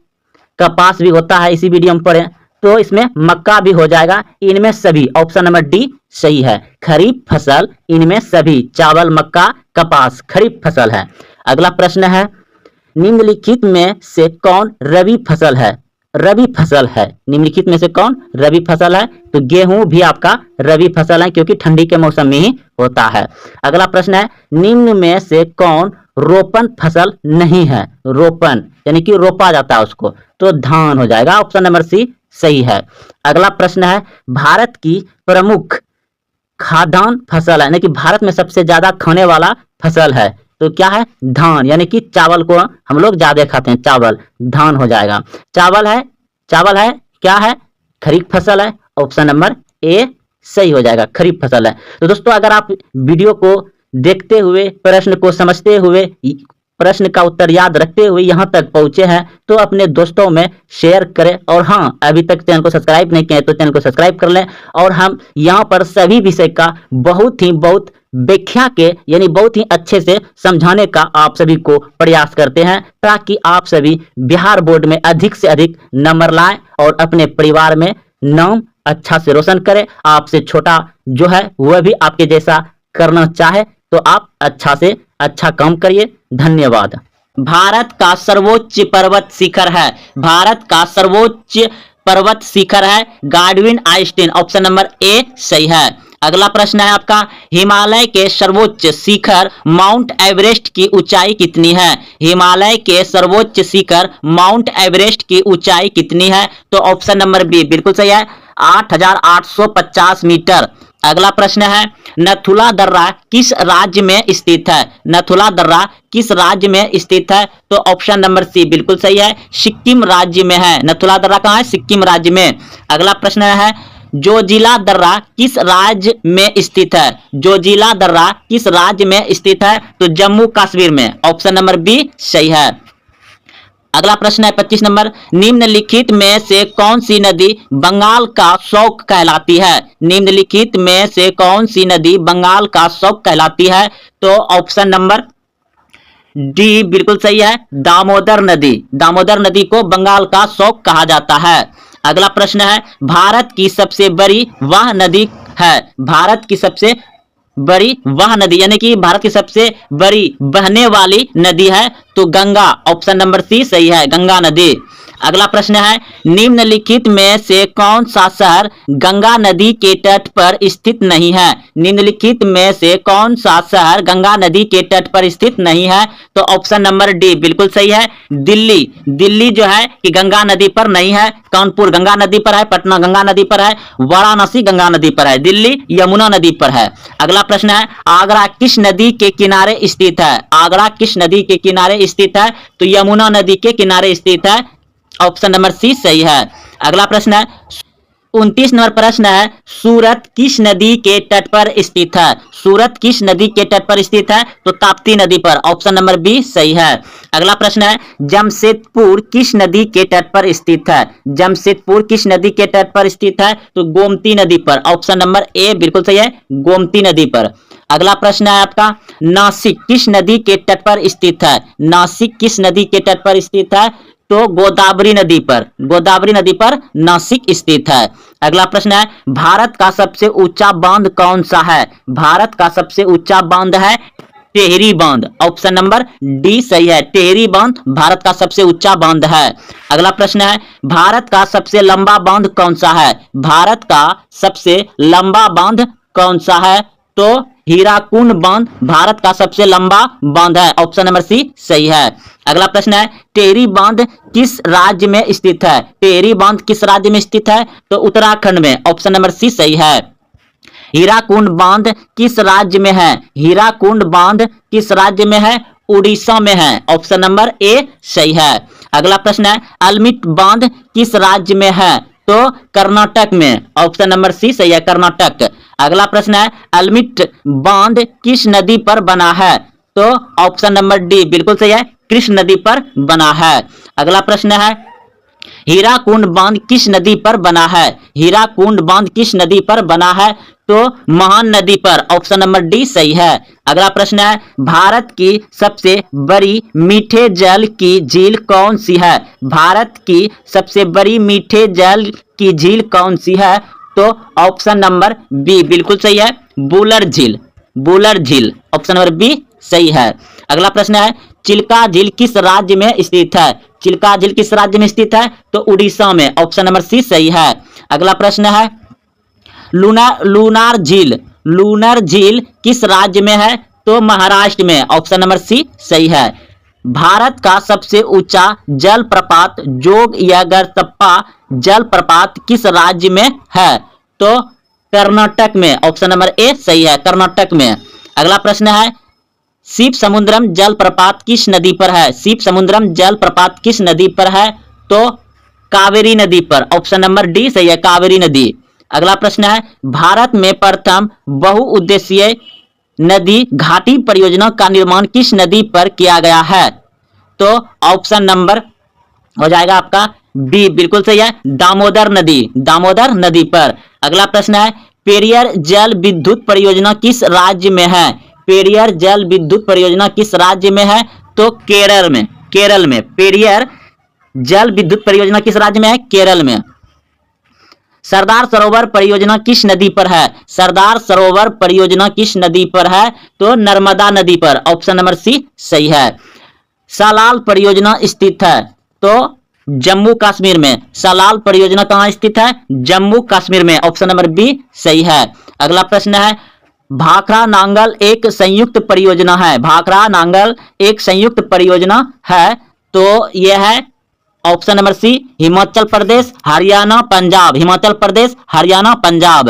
A: कपास भी होता है, इसी वीडियो में पढ़े। तो इसमें मक्का भी हो जाएगा। इनमें सभी ऑप्शन नंबर डी सही है, खरीफ फसल इनमें सभी चावल, मक्का, कपास खरीफ फसल है। अगला प्रश्न है, निम्नलिखित में से कौन रबी फसल है? रबी फसल है। निम्नलिखित में से कौन रबी फसल है? तो गेहूं भी आपका रबी फसल है, क्योंकि ठंडी के मौसम में ही होता है। अगला प्रश्न है, निम्न में से कौन रोपण फसल नहीं है? रोपण यानी कि रोपा जाता है उसको, तो धान हो जाएगा। ऑप्शन नंबर सी सही है। अगला प्रश्न है, भारत की प्रमुख खाद्यान्न फसल है, यानी कि भारत में सबसे ज्यादा खाने वाला फसल है, तो क्या है, धान, यानी कि चावल को हम लोग ज्यादा खाते हैं, चावल, धान हो जाएगा। चावल है क्या है, खरीफ फसल है। ऑप्शन नंबर ए सही हो जाएगा, खरीफ फसल है। तो दोस्तों अगर आप वीडियो को देखते हुए, प्रश्न को समझते हुए, प्रश्न का उत्तर याद रखते हुए यहाँ तक पहुंचे हैं तो अपने दोस्तों में शेयर करें। और हाँ, अभी तक चैनल को सब्सक्राइब नहीं किया तो चैनल को सब्सक्राइब कर लें। और हम यहाँ पर सभी विषय का बहुत व्याख्या के यानी बहुत ही अच्छे से समझाने का आप सभी को प्रयास करते हैं, ताकि आप सभी बिहार बोर्ड में अधिक से अधिक नंबर लाएं और अपने परिवार में नाम अच्छा से रोशन करें। आपसे छोटा जो है वह भी आपके जैसा करना चाहे तो आप अच्छा से अच्छा काम करिए। धन्यवाद। भारत का सर्वोच्च पर्वत शिखर है, भारत का सर्वोच्च पर्वत शिखर है Godwin Einstein. Option number A सही है। अगला प्रश्न है आपका, हिमालय के सर्वोच्च शिखर माउंट एवरेस्ट की ऊंचाई कितनी है? हिमालय के सर्वोच्च शिखर माउंट एवरेस्ट की ऊंचाई कितनी है? तो ऑप्शन नंबर बी बिल्कुल सही है, 8,850 मीटर। अगला प्रश्न है, नथुला दर्रा किस राज्य में स्थित है? नथुला दर्रा किस राज्य में स्थित है? तो ऑप्शन नंबर सी बिल्कुल सही है, सिक्किम राज्य में है। नथुला दर्रा कहाँ है? सिक्किम राज्य में। अगला प्रश्न है, जोजिला दर्रा किस राज्य में स्थित है? जोजिला दर्रा किस राज्य में स्थित है? तो जम्मू कश्मीर में। ऑप्शन नंबर बी सही है। अगला प्रश्न है 25 नंबर, निम्नलिखित में से कौन सी नदी बंगाल का शौक कहलाती है? निम्नलिखित में से कौन सी नदी बंगाल का शौक कहलाती है? तो ऑप्शन नंबर डी बिल्कुल सही है, दामोदर नदी। दामोदर नदी को बंगाल का शौक कहा जाता है। अगला प्रश्न है, भारत की सबसे बड़ी वह नदी है? भारत की सबसे बड़ी वह नदी यानी कि भारत की सबसे बड़ी बहने वाली नदी है तो गंगा। ऑप्शन नंबर सी सही है, गंगा नदी। अगला प्रश्न है, निम्नलिखित में से कौन सा शहर गंगा नदी के तट पर स्थित नहीं है? निम्नलिखित में से कौन सा शहर गंगा नदी के तट पर स्थित नहीं है? तो ऑप्शन नंबर डी बिल्कुल सही है, दिल्ली। दिल्ली जो है कि गंगा नदी पर नहीं है, कानपुर गंगा नदी पर है, पटना गंगा नदी पर है, वाराणसी गंगा नदी पर है, दिल्ली यमुना नदी पर है। अगला प्रश्न है, आगरा किस नदी के किनारे स्थित है? आगरा किस नदी के किनारे स्थित है? तो यमुना नदी के किनारे स्थित है। ऑप्शन नंबर सी सही है। अगला प्रश्न है 29 नंबर प्रश्न है, सूरत किस नदी के तट पर स्थित है? सूरत किस नदी के तट पर स्थित है? तो ताप्ती नदी पर। ऑप्शन नंबर बी सही है। अगला प्रश्न है, जमशेदपुर किस नदी के तट पर स्थित है? जमशेदपुर किस नदी के तट पर स्थित है? तो गोमती नदी पर। ऑप्शन नंबर ए बिल्कुल सही है, गोमती नदी पर। अगला प्रश्न है आपका, नासिक किस नदी के तट पर स्थित है? नासिक किस नदी के तट पर स्थित है? तो गोदावरी नदी पर। गोदावरी नदी पर नासिक स्थित है। अगला प्रश्न है, भारत का सबसे ऊंचा बांध कौन सा है? भारत का सबसे ऊंचा बांध है टेहरी बांध। ऑप्शन नंबर डी सही है, टेहरी बांध भारत का सबसे ऊंचा बांध है। अगला प्रश्न है, भारत का सबसे लंबा बांध कौन सा है? भारत का सबसे लंबा बांध कौन सा है? तो हीराकुंड बांध भारत का सबसे लंबा बांध है। ऑप्शन नंबर सी सही है। अगला प्रश्न है, टेहरी बांध किस राज्य में स्थित है? टेहरी बांध किस राज्य में स्थित है? तो उत्तराखंड में। ऑप्शन नंबर सी सही है। हीराकुंड बांध किस राज्य में है? हीराकुंड बांध किस राज्य में है? उड़ीसा में है। ऑप्शन नंबर ए सही है। अगला प्रश्न है, अल्मिट बांध किस राज्य में है? तो कर्नाटक में। ऑप्शन नंबर सी सही है, कर्नाटक। अगला प्रश्न है, अल्मिट बांध किस नदी पर बना है? तो ऑप्शन नंबर डी बिल्कुल सही है, कृष्ण नदी पर बना है। अगला प्रश्न है, हीराकुंड बांध किस नदी पर बना है? हीराकुंड बांध किस नदी पर बना है? तो महान नदी पर। ऑप्शन नंबर डी सही है। अगला प्रश्न है, भारत की सबसे बड़ी मीठे जल की झील कौन सी है? भारत की सबसे बड़ी मीठे जल की झील कौन सी है? तो ऑप्शन नंबर बी बिल्कुल सही है, बुलर झील। बुलर झील। ऑप्शन नंबर बी सही है। अगला प्रश्न है, चिल्का झील किस राज्य में स्थित है? चिल्का झील किस राज्य में स्थित है? तो उड़ीसा में। ऑप्शन नंबर सी सही है। अगला प्रश्न है, लूनार झील। लूनर झील किस राज्य में है? तो महाराष्ट्र में। ऑप्शन नंबर सी सही है। भारत का सबसे ऊंचा जलप्रपात जोग या गरसप्पा जलप्रपात किस राज्य में है? तो कर्नाटक में। ऑप्शन नंबर ए सही है, कर्नाटक में। अगला प्रश्न है, शिव समुद्रम जलप्रपात किस नदी पर है? शिव समुद्रम जलप्रपात किस नदी पर है? तो कावेरी नदी पर। ऑप्शन नंबर डी सही है, कावेरी नदी। अगला प्रश्न है, भारत में प्रथम बहुउद्देशीय नदी घाटी परियोजना का निर्माण किस नदी पर किया गया है? तो ऑप्शन नंबर हो जाएगा आपका बी, बिल्कुल सही है, दामोदर नदी, दामोदर नदी पर। अगला प्रश्न है, पेरियर जल विद्युत परियोजना किस राज्य में है? पेरियर जल विद्युत परियोजना किस राज्य में है? तो केरल में, केरल में। पेरियर जल विद्युत परियोजना किस राज्य में है? केरल में। सरदार सरोवर परियोजना किस नदी पर है? सरदार सरोवर परियोजना किस नदी पर है? तो नर्मदा नदी पर। ऑप्शन नंबर सी सही है। सलाल परियोजना स्थित है? तो जम्मू कश्मीर में। सलाल परियोजना कहां स्थित है? जम्मू कश्मीर में। ऑप्शन नंबर बी सही है। अगला प्रश्न है, भाखड़ा नांगल एक संयुक्त परियोजना है? भाखड़ा नांगल एक संयुक्त परियोजना है, तो यह है ऑप्शन नंबर सी, हिमाचल प्रदेश, हरियाणा, पंजाब। हिमाचल प्रदेश, हरियाणा, पंजाब।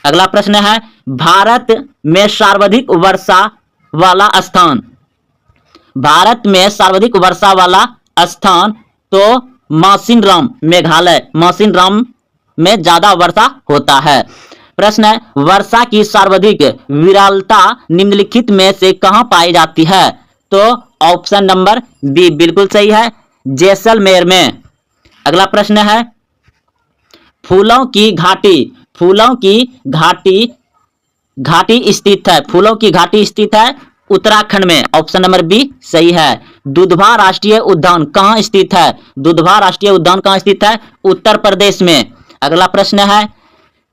A: अगला प्रश्न है, भारत में सर्वाधिक वर्षा वाला स्थान? भारत में सर्वाधिक वर्षा वाला स्थान तो मौसिनराम, मेघालय। मौसिनराम में ज्यादा वर्षा होता है। प्रश्न है, वर्षा की सर्वाधिक विरलता निम्नलिखित में से कहां पाई जाती है? तो ऑप्शन नंबर बी, बिल्कुल सही है, जैसलमेर में। अगला प्रश्न है, फूलों की घाटी, फूलों की घाटी घाटी स्थित है? फूलों की घाटी स्थित है उत्तराखंड में। ऑप्शन नंबर बी सही है। दुधवा राष्ट्रीय उद्यान कहां स्थित है? दुधवा राष्ट्रीय उद्यान कहां स्थित है? उत्तर प्रदेश में। अगला प्रश्न है,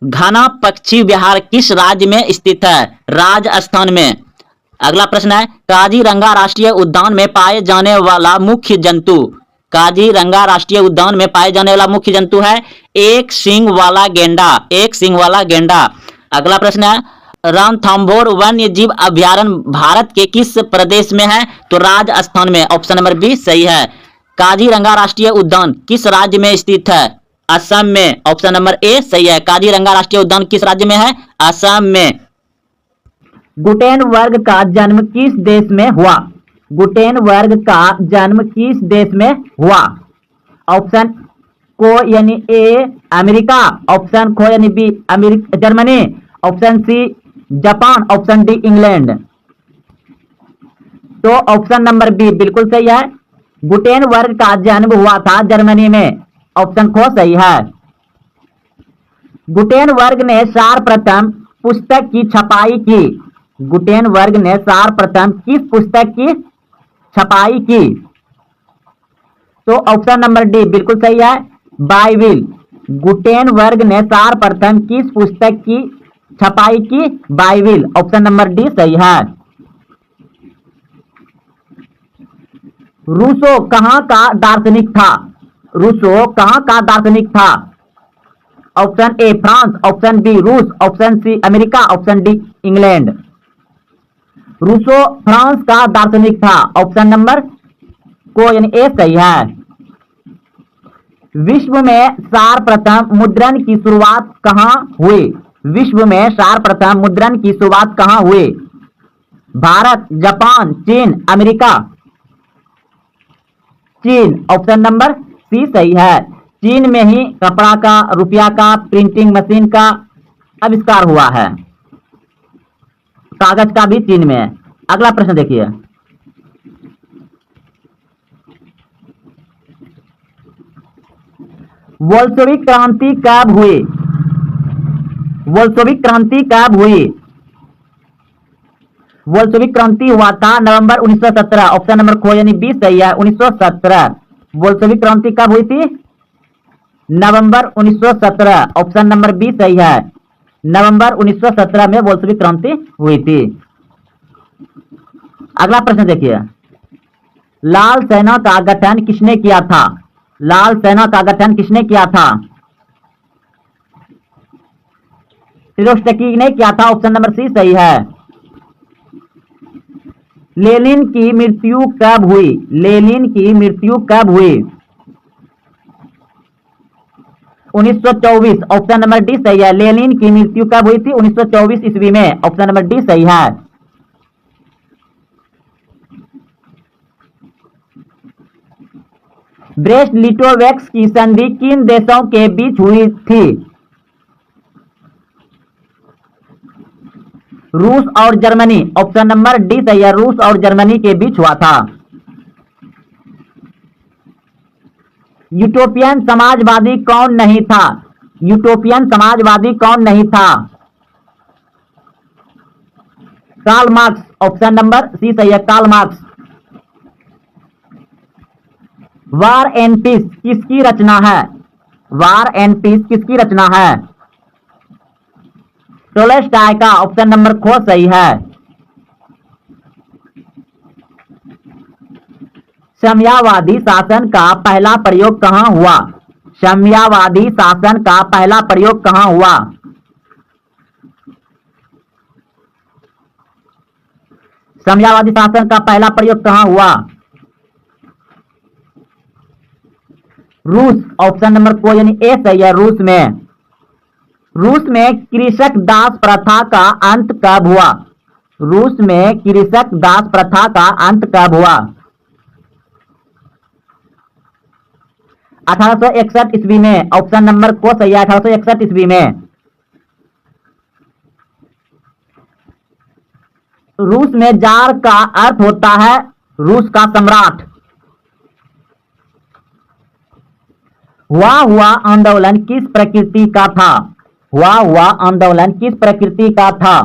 A: घना पक्षी विहार किस राज्य में स्थित है? राजस्थान में। अगला प्रश्न है, काजीरंगा राष्ट्रीय उद्यान में पाए जाने वाला मुख्य जंतु? काजीरंगा राष्ट्रीय उद्यान में पाए जाने वाला मुख्य जंतु है एक सींग वाला गेंडा, एक सींग वाला गेंडा। अगला प्रश्न है, रणथंभौर वन्य जीव अभ्यारण्य भारत के किस प्रदेश में है? तो राजस्थान में। ऑप्शन नंबर बी सही है। काजीरंगा राष्ट्रीय उद्यान किस राज्य में स्थित है? असम में। ऑप्शन नंबर ए सही है। काजीरंगा राष्ट्रीय उद्यान किस राज्य में है? असम में। गुटेनबर्ग का जन्म किस देश में हुआ? गुटेनबर्ग का जन्म किस देश में हुआ? ऑप्शन को यानी ए अमेरिका, ऑप्शन को यानी B Germany, option C Japan, option D England. तो ऑप्शन नंबर बी बिल्कुल सही है, गुटेनबर्ग का जन्म हुआ था जर्मनी में। ऑप्शन को सही है। गुटेनबर्ग ने सर्वप्रथम पुस्तक की छपाई की? गुटेनबर्ग ने सर्वप्रथम किस पुस्तक की छपाई की? तो ऑप्शन नंबर डी बिल्कुल सही है, बाइबिल। गुटेनबर्ग ने सर्वप्रथम किस पुस्तक की छपाई की? बाइबिल। ऑप्शन नंबर डी सही है। रूसो कहां का दार्शनिक था? रूसो कहां का दार्शनिक था? Option A France, option B रूस, option C America, option D England. Rousseau France का दार्शनिक था। ऑप्शन नंबर को यानी ए सही है। विश्व में सर्वप्रथम मुद्रण की शुरुआत कहां हुई? विश्व में सर्वप्रथम मुद्रण की शुरुआत कहां हुई? भारत, जापान, चीन, अमेरिका। चीन। ऑप्शन नंबर सी सही है। चीन में ही कपड़ा का, रुपया का, प्रिंटिंग मशीन का आविष्कार हुआ है। कागज का भी चीन में है। अगला प्रश्न देखिए, बोल्शेविक क्रांति कब हुई? बोल्शेविक क्रांति कब हुई? बोल्शेविक क्रांति हुआ था नवंबर 1917। ऑप्शन नंबर खो यानी बी सही है, 1917। बोल्शेविक क्रांति कब हुई थी? नवंबर 1917। ऑप्शन नंबर बी सही है, नवंबर 1917 में बोल्शेविक क्रांति हुई थी। अगला प्रश्न देखिए, लाल सेना का गठन किसने किया था? लाल सेना का गठन किसने किया था? ट्रोत्स्की ने किया था। ऑप्शन नंबर सी सही है। लेनिन की मृत्यु कब हुई? लेनिन की मृत्यु कब हुई? 1924। ऑप्शन नंबर डी सही है। लेनिन की मृत्यु कब हुई थी? 1924 ईस्वी में। ऑप्शन नंबर डी सही है। ब्रेस्ट लिटोवेक्स की संधि किन देशों के बीच हुई थी? रूस और जर्मनी। ऑप्शन नंबर डी सही है, रूस और जर्मनी के बीच हुआ था। यूटोपियन समाजवादी कौन नहीं था? यूटोपियन समाजवादी कौन नहीं था? Karl Marx. Option number C सही है, Karl Marx. War and Peace किसकी रचना है? वार एंड पीस किसकी रचना है? टोल्स्टॉय का। ऑप्शन नंबर ख सही है। साम्यवादी शासन का पहला प्रयोग कहां हुआ? साम्यवादी शासन का पहला प्रयोग कहां हुआ? साम्यवादी शासन का पहला प्रयोग कहां हुआ? रूस। ऑप्शन नंबर को यानी ए सही है, रूस में। रूस में कृषक दास प्रथा का अंत कब हुआ? रूस में कृषक दास प्रथा का अंत कब हुआ? 1861 ईस्वी में। ऑप्शन नंबर को सही है, 1861 ईस्वी में। रूस में जार का अर्थ होता है रूस का सम्राट। हुआ आंदोलन किस प्रकृति का था? हुआ आंदोलन किस प्रकृति का था?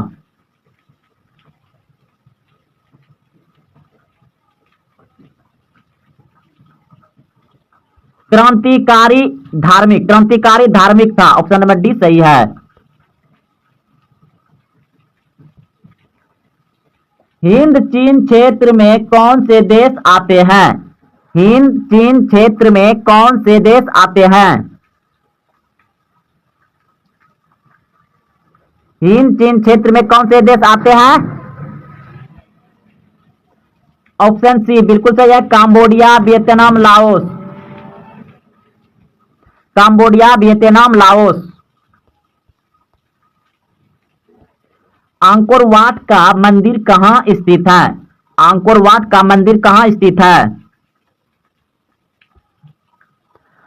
A: क्रांतिकारी धार्मिक था। ऑप्शन नंबर डी सही है। हिंद चीन क्षेत्र में कौन से देश आते हैं? हिंद चीन क्षेत्र में कौन से देश आते हैं? हिंद चीन क्षेत्र में कौन से देश आते हैं? ऑप्शन सी बिल्कुल सही है, Cambodia, Vietnam, Laos. Cambodia, Vietnam, Laos. Angkor Wat का मंदिर कहां स्थित है? अंकोर वाट का मंदिर कहां स्थित है?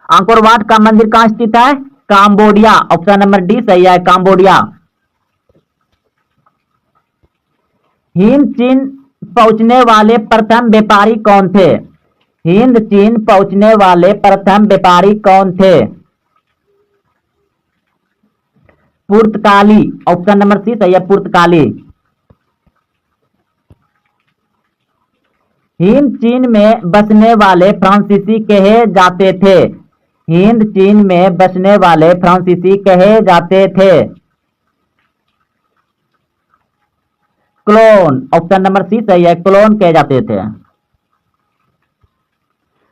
A: अंकोर वाट का मंदिर कहां स्थित है? काम्बोडिया। ऑप्शन नंबर डी सही है, काम्बोडिया। हिंद चीन पहुंचने वाले प्रथम व्यापारी कौन थे? हिंद चीन पहुंचने वाले प्रथम व्यापारी कौन थे? पुर्तगाली। ऑप्शन नंबर सी सही है, पुर्तगाली। हिंद चीन में बसने वाले फ्रांसीसी कहे जाते थे? हिंद चीन में बसने वाले फ्रांसीसी कहे जाते थे? क्लोन। ऑप्शन नंबर सी सही है, क्लोन कहे जाते थे।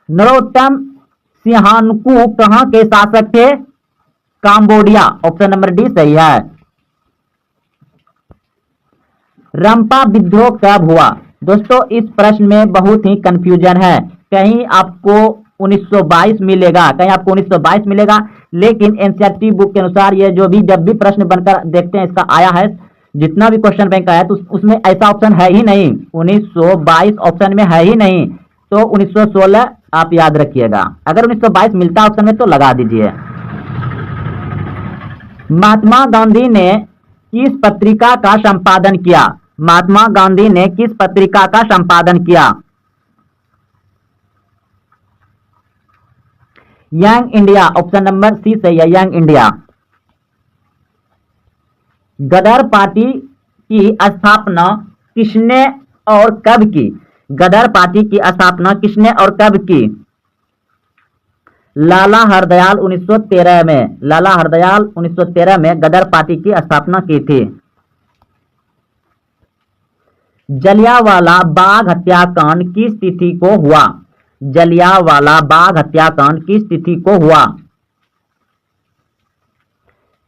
A: नरोत्तम सिंहानुकू कहां के शासक थे? काम्बोडिया। ऑप्शन नंबर डी सही है। रंपा विद्रोह कब हुआ? दोस्तों इस प्रश्न में बहुत ही कंफ्यूजन है। कहीं आपको 1922 मिलेगा, कहीं आपको 1922 मिलेगा, लेकिन एनसीईआरटी बुक के अनुसार ये जो भी जब भी प्रश्न बनकर देखते हैं इसका आया है, जितना भी क्वेश्चन बैंक आया तो उसमें ऐसा ऑप्शन है ही नहीं, 1922 ऑप्शन में है ही नहीं। तो 1916 आप याद रखिएगा। अगर 1922 मिलता ऑप्शन में तो लगा दीजिए। महात्मा गांधी ने किस पत्रिका का संपादन किया? महात्मा गांधी ने किस पत्रिका का संपादन किया? Young India. Option number C सही है, यंग इंडिया। गदर पार्टी की स्थापना किसने और कब की? गदर पार्टी की स्थापना किसने और कब की? लाला हरदयाल 1913 में। लाला हरदयाल 1913 में गदर पार्टी की स्थापना की थी। जलियांवाला बाग हत्याकांड किस तिथि को हुआ? जलियांवाला बाग हत्याकांड किस तिथि को हुआ?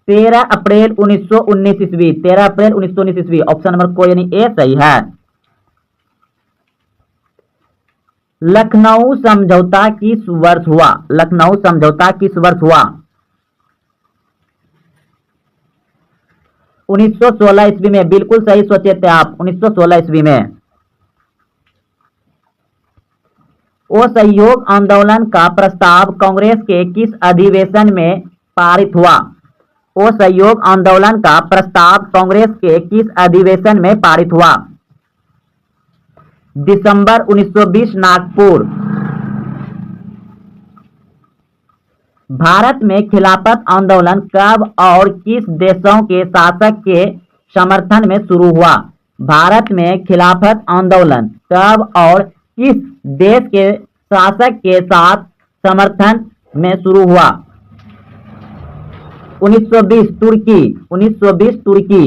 A: 13 अप्रैल 1919 ईस्वी। 13 अप्रैल 1919 ईस्वी। ऑप्शन नंबर को यानी ए सही है। लखनऊ समझौता किस वर्ष हुआ? लखनऊ समझौता किस वर्ष हुआ? 1916 ईस्वी में। बिल्कुल सही सोचे थे आप, 1916 ईस्वी में। असहयोग आंदोलन का प्रस्ताव कांग्रेस के किस अधिवेशन में पारित हुआ? असहयोग आंदोलन का प्रस्ताव कांग्रेस के किस अधिवेशन में पारित हुआ? दिसंबर 1920 नागपुर। भारत में खिलाफत आंदोलन कब और किस देशों के शासक के समर्थन में शुरू हुआ? भारत में खिलाफत आंदोलन कब और किस देश के शासक के साथ समर्थन में शुरू हुआ? 1920 तुर्की। 1920 तुर्की।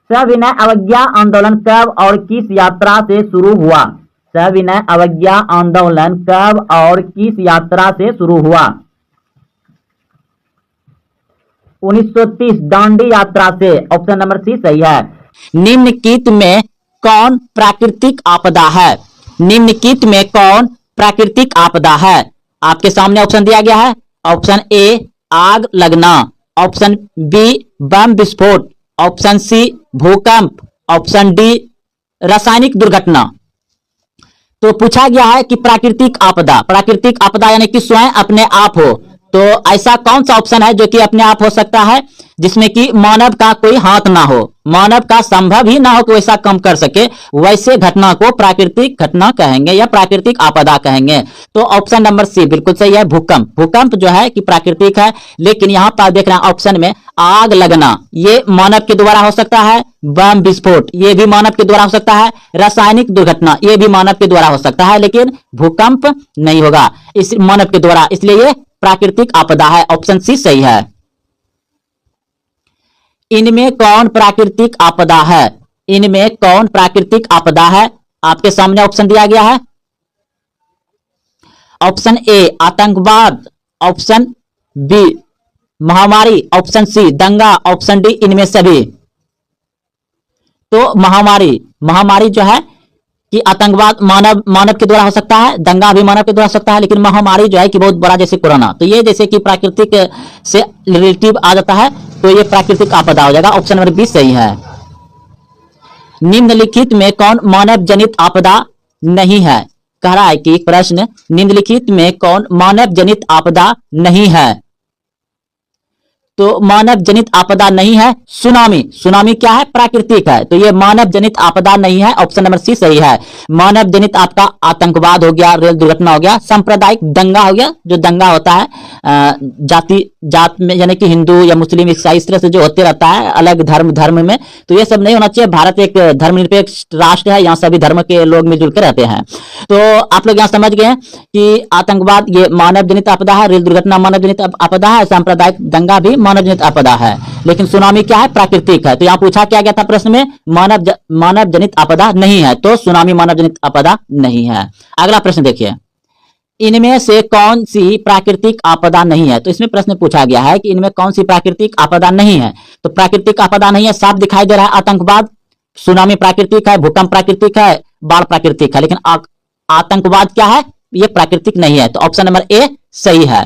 A: सविनय अवज्ञा आंदोलन कब और किस यात्रा से शुरू हुआ? सविनय अवज्ञा आंदोलन कब और किस यात्रा से शुरू हुआ? 1930 दांडी यात्रा से। ऑप्शन नंबर सी सही है। निम्नलिखित में कौन प्राकृतिक आपदा है? निम्नलिखित में कौन प्राकृतिक आपदा है? आपके सामने ऑप्शन दिया गया है। ऑप्शन ए आग लगना, ऑप्शन बी बम विस्फोट, ऑप्शन सी भूकंप, ऑप्शन डी रासायनिक दुर्घटना। तो पूछा गया है कि प्राकृतिक आपदा, प्राकृतिक आपदा यानी कि स्वयं अपने आप हो, तो ऐसा कौन सा ऑप्शन है जो कि अपने आप हो सकता है, जिसमें कि मानव का कोई हाथ ना हो, मानव का संभव ही ना हो कि वैसा कम कर सके, वैसे घटना को प्राकृतिक घटना कहेंगे या प्राकृतिक आपदा कहेंगे। तो ऑप्शन नंबर सी बिल्कुल सही है, भूकंप। भूकंप जो है कि प्राकृतिक है, लेकिन यहां पर देख रहे हैं ऑप्शन में आग लगना, ये मानव के द्वारा हो सकता है, बम विस्फोट ये भी मानव के द्वारा हो सकता है, रासायनिक दुर्घटना ये भी मानव के द्वारा हो सकता है, लेकिन भूकंप नहीं होगा इस मानव के द्वारा, इसलिए ये प्राकृतिक आपदा है। ऑप्शन सी सही है। इनमें कौन प्राकृतिक आपदा है? इनमें कौन प्राकृतिक आपदा है? आपके सामने ऑप्शन दिया गया है। ऑप्शन ए आतंकवाद, ऑप्शन बी महामारी, ऑप्शन सी दंगा, ऑप्शन डी इनमें सभी। तो महामारी जो है कि आतंकवाद मानव के द्वारा हो सकता है, दंगा भी मानव के द्वारा हो सकता है, लेकिन महामारी जो है कि बहुत बड़ा जैसे कोरोना, तो ये जैसे कि प्राकृतिक से रिलेटिव आ जाता है, तो ये प्राकृतिक आपदा हो जाएगा। ऑप्शन नंबर बी सही है। निम्नलिखित में कौन मानव जनित आपदा नहीं है? कह रहा है कि प्रश्न निम्नलिखित में कौन मानव जनित आपदा नहीं है? तो मानव जनित आपदा नहीं है सुनामी। सुनामी क्या है? प्राकृतिक है, तो ये मानव जनित आपदा नहीं है। ऑप्शन नंबर सी सही है। मानव जनित आपका आतंकवाद हो गया, रेल दुर्घटना हो गया, सांप्रदायिक दंगा हो गया, जो दंगा होता है जात में, यानी कि हिंदू या मुस्लिम ईसाई इस तरह से जो होते रहता है अलग धर्म में, तो ये सब नहीं होना चाहिए। भारत एक धर्मनिरपेक्ष राष्ट्र है, यहाँ सभी धर्म के लोग मिलजुल के रहते हैं। तो आप लोग यहाँ समझ गए हैं कि आतंकवाद ये मानव जनित आपदा है, रेल दुर्घटना मानव जनित आपदा है, सांप्रदायिक दंगा भी मानव जनित आपदा है, लेकिन सुनामी क्या है? प्राकृतिक है। तो यहाँ पूछा क्या गया था प्रश्न में? मानव जनित आपदा नहीं है, तो सुनामी मानव जनित आपदा नहीं है। अगला प्रश्न देखिए, इनमें से कौन सी प्राकृतिक आपदा नहीं है? तो इसमें प्रश्न पूछा गया है कि इनमें कौन सी प्राकृतिक आपदा नहीं है। तो प्राकृतिक आपदा नहीं है, साफ दिखाई दे रहा है आतंकवाद, सुनामी प्राकृतिक है, भूकंप प्राकृतिक है, बाढ़ प्राकृतिक है, लेकिन आतंकवाद क्या है? ये प्राकृतिक नहीं है। तो ऑप्शन नंबर ए सही है।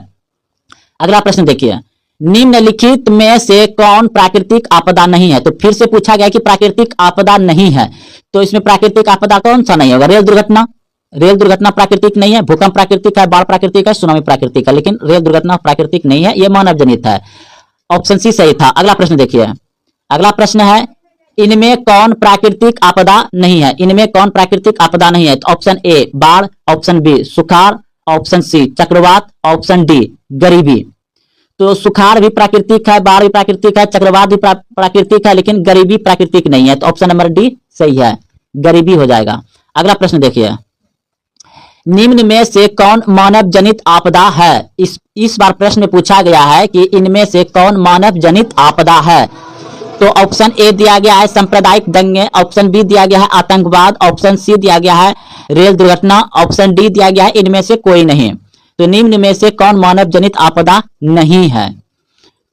A: अगला प्रश्न देखिए, निम्नलिखित में से कौन प्राकृतिक आपदा नहीं है? तो फिर से पूछा गया कि प्राकृतिक आपदा नहीं है, तो इसमें प्राकृतिक आपदा कौन सा नहीं होगा? रेल दुर्घटना। रेल दुर्घटना प्राकृतिक नहीं है, भूकंप प्राकृतिक है, बाढ़ प्राकृतिक है, सुनामी प्राकृतिक है, लेकिन रेल दुर्घटना प्राकृतिक नहीं है, यह मानव जनित है। ऑप्शन सी सही था। अगला प्रश्न देखिए, अगला प्रश्न है, इनमें कौन प्राकृतिक आपदा नहीं है? इनमें कौन प्राकृतिक आपदा नहीं है? तो ऑप्शन ए बाढ़, ऑप्शन बी सुखाड़, ऑप्शन सी चक्रवात, ऑप्शन डी गरीबी। तो सुखाड़ भी प्राकृतिक है, बाढ़ भी प्राकृतिक है, चक्रवात भी प्राकृतिक है, लेकिन गरीबी प्राकृतिक नहीं है। तो ऑप्शन नंबर डी सही है, गरीबी हो जाएगा। अगला प्रश्न देखिए, निम्न में से कौन मानव जनित आपदा है? इस बार प्रश्न में पूछा गया है कि इनमें से कौन मानव जनित आपदा है। तो ऑप्शन ए दिया गया है सांप्रदायिक दंगे, ऑप्शन बी दिया गया है आतंकवाद, ऑप्शन सी दिया गया है रेल दुर्घटना, ऑप्शन डी दिया गया है इनमें से कोई नहीं। तो निम्न में से कौन मानव जनित आपदा नहीं है?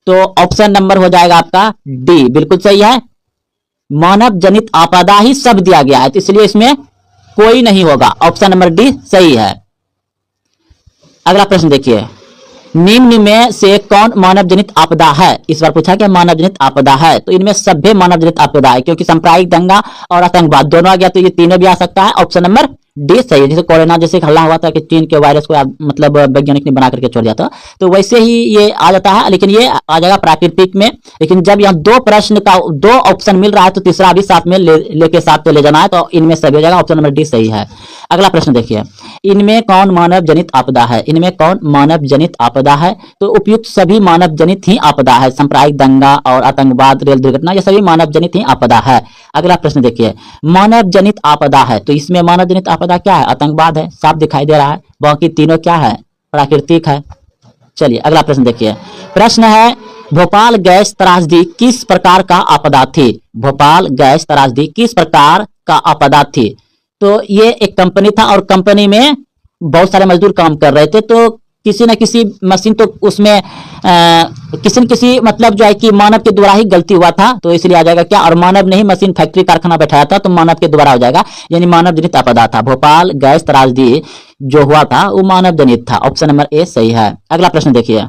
A: तो ऑप्शन नंबर हो जाएगा आपका डी, बिल्कुल सही है। मानव जनित आपदा ही सब दिया गया है, तो इसलिए इसमें कोई नहीं होगा। ऑप्शन नंबर डी सही है। अगला प्रश्न देखिए, निम्न में से कौन मानव जनित आपदा है? इस बार पूछा कि मानव जनित आपदा है, तो इनमें सभ्य मानव जनित आपदा है, क्योंकि सांप्रदायिक दंगा और आतंकवाद दोनों आ गया, तो ये तीनों भी आ सकता है। ऑप्शन नंबर डी सही है। जैसे कोरोना जैसे हल्ला हुआ था कि चीन के वायरस को मतलब वैज्ञानिक ने बना करके छोड़ दिया था, तो वैसे ही ये आ जाता है, लेकिन ये आ जाएगा प्राकृतिक में। लेकिन जब यहाँ दो प्रश्न का दो ऑप्शन मिल रहा है तो तीसरा भी साथ में लेके साथ पे ले जाना है, तो इनमें सभी हो जाएगा। ऑप्शन नंबर डी सही है। अगला प्रश्न देखिए, इनमें कौन मानव जनित आपदा है? इनमें कौन मानव जनित आपदा है? तो उपयुक्त सभी मानव जनित ही आपदा है। सांप्रदायिक दंगा और आतंकवाद, रेल दुर्घटना, ये सभी मानव जनित ही आपदा है। अगला प्रश्न देखिए, मानव जनित आपदा है, तो इसमें मानव जनित आपदा क्या है? आतंकवाद है, साफ दिखाई दे रहा है। बाकी तीनों क्या है? प्राकृतिक है। चलिए अगला प्रश्न देखिए, प्रश्न है भोपाल गैस त्रासदी किस प्रकार का आपदा थी? भोपाल गैस त्रासदी किस प्रकार का आपदा थी? तो ये एक कंपनी था और कंपनी में बहुत सारे मजदूर काम कर रहे थे, तो किसी न किसी मशीन तो उसमें किसी न किसी मतलब जो है कि मानव के द्वारा ही गलती हुआ था, तो इसलिए आ जाएगा क्या? और मानव ने ही मशीन फैक्ट्री कारखाना बैठाया था, तो मानव के द्वारा हो जाएगा, यानी मानव जनित आपदा था। भोपाल गैस त्रासदी जो हुआ था वो मानव जनित था। ऑप्शन नंबर ए सही है। अगला प्रश्न देखिए,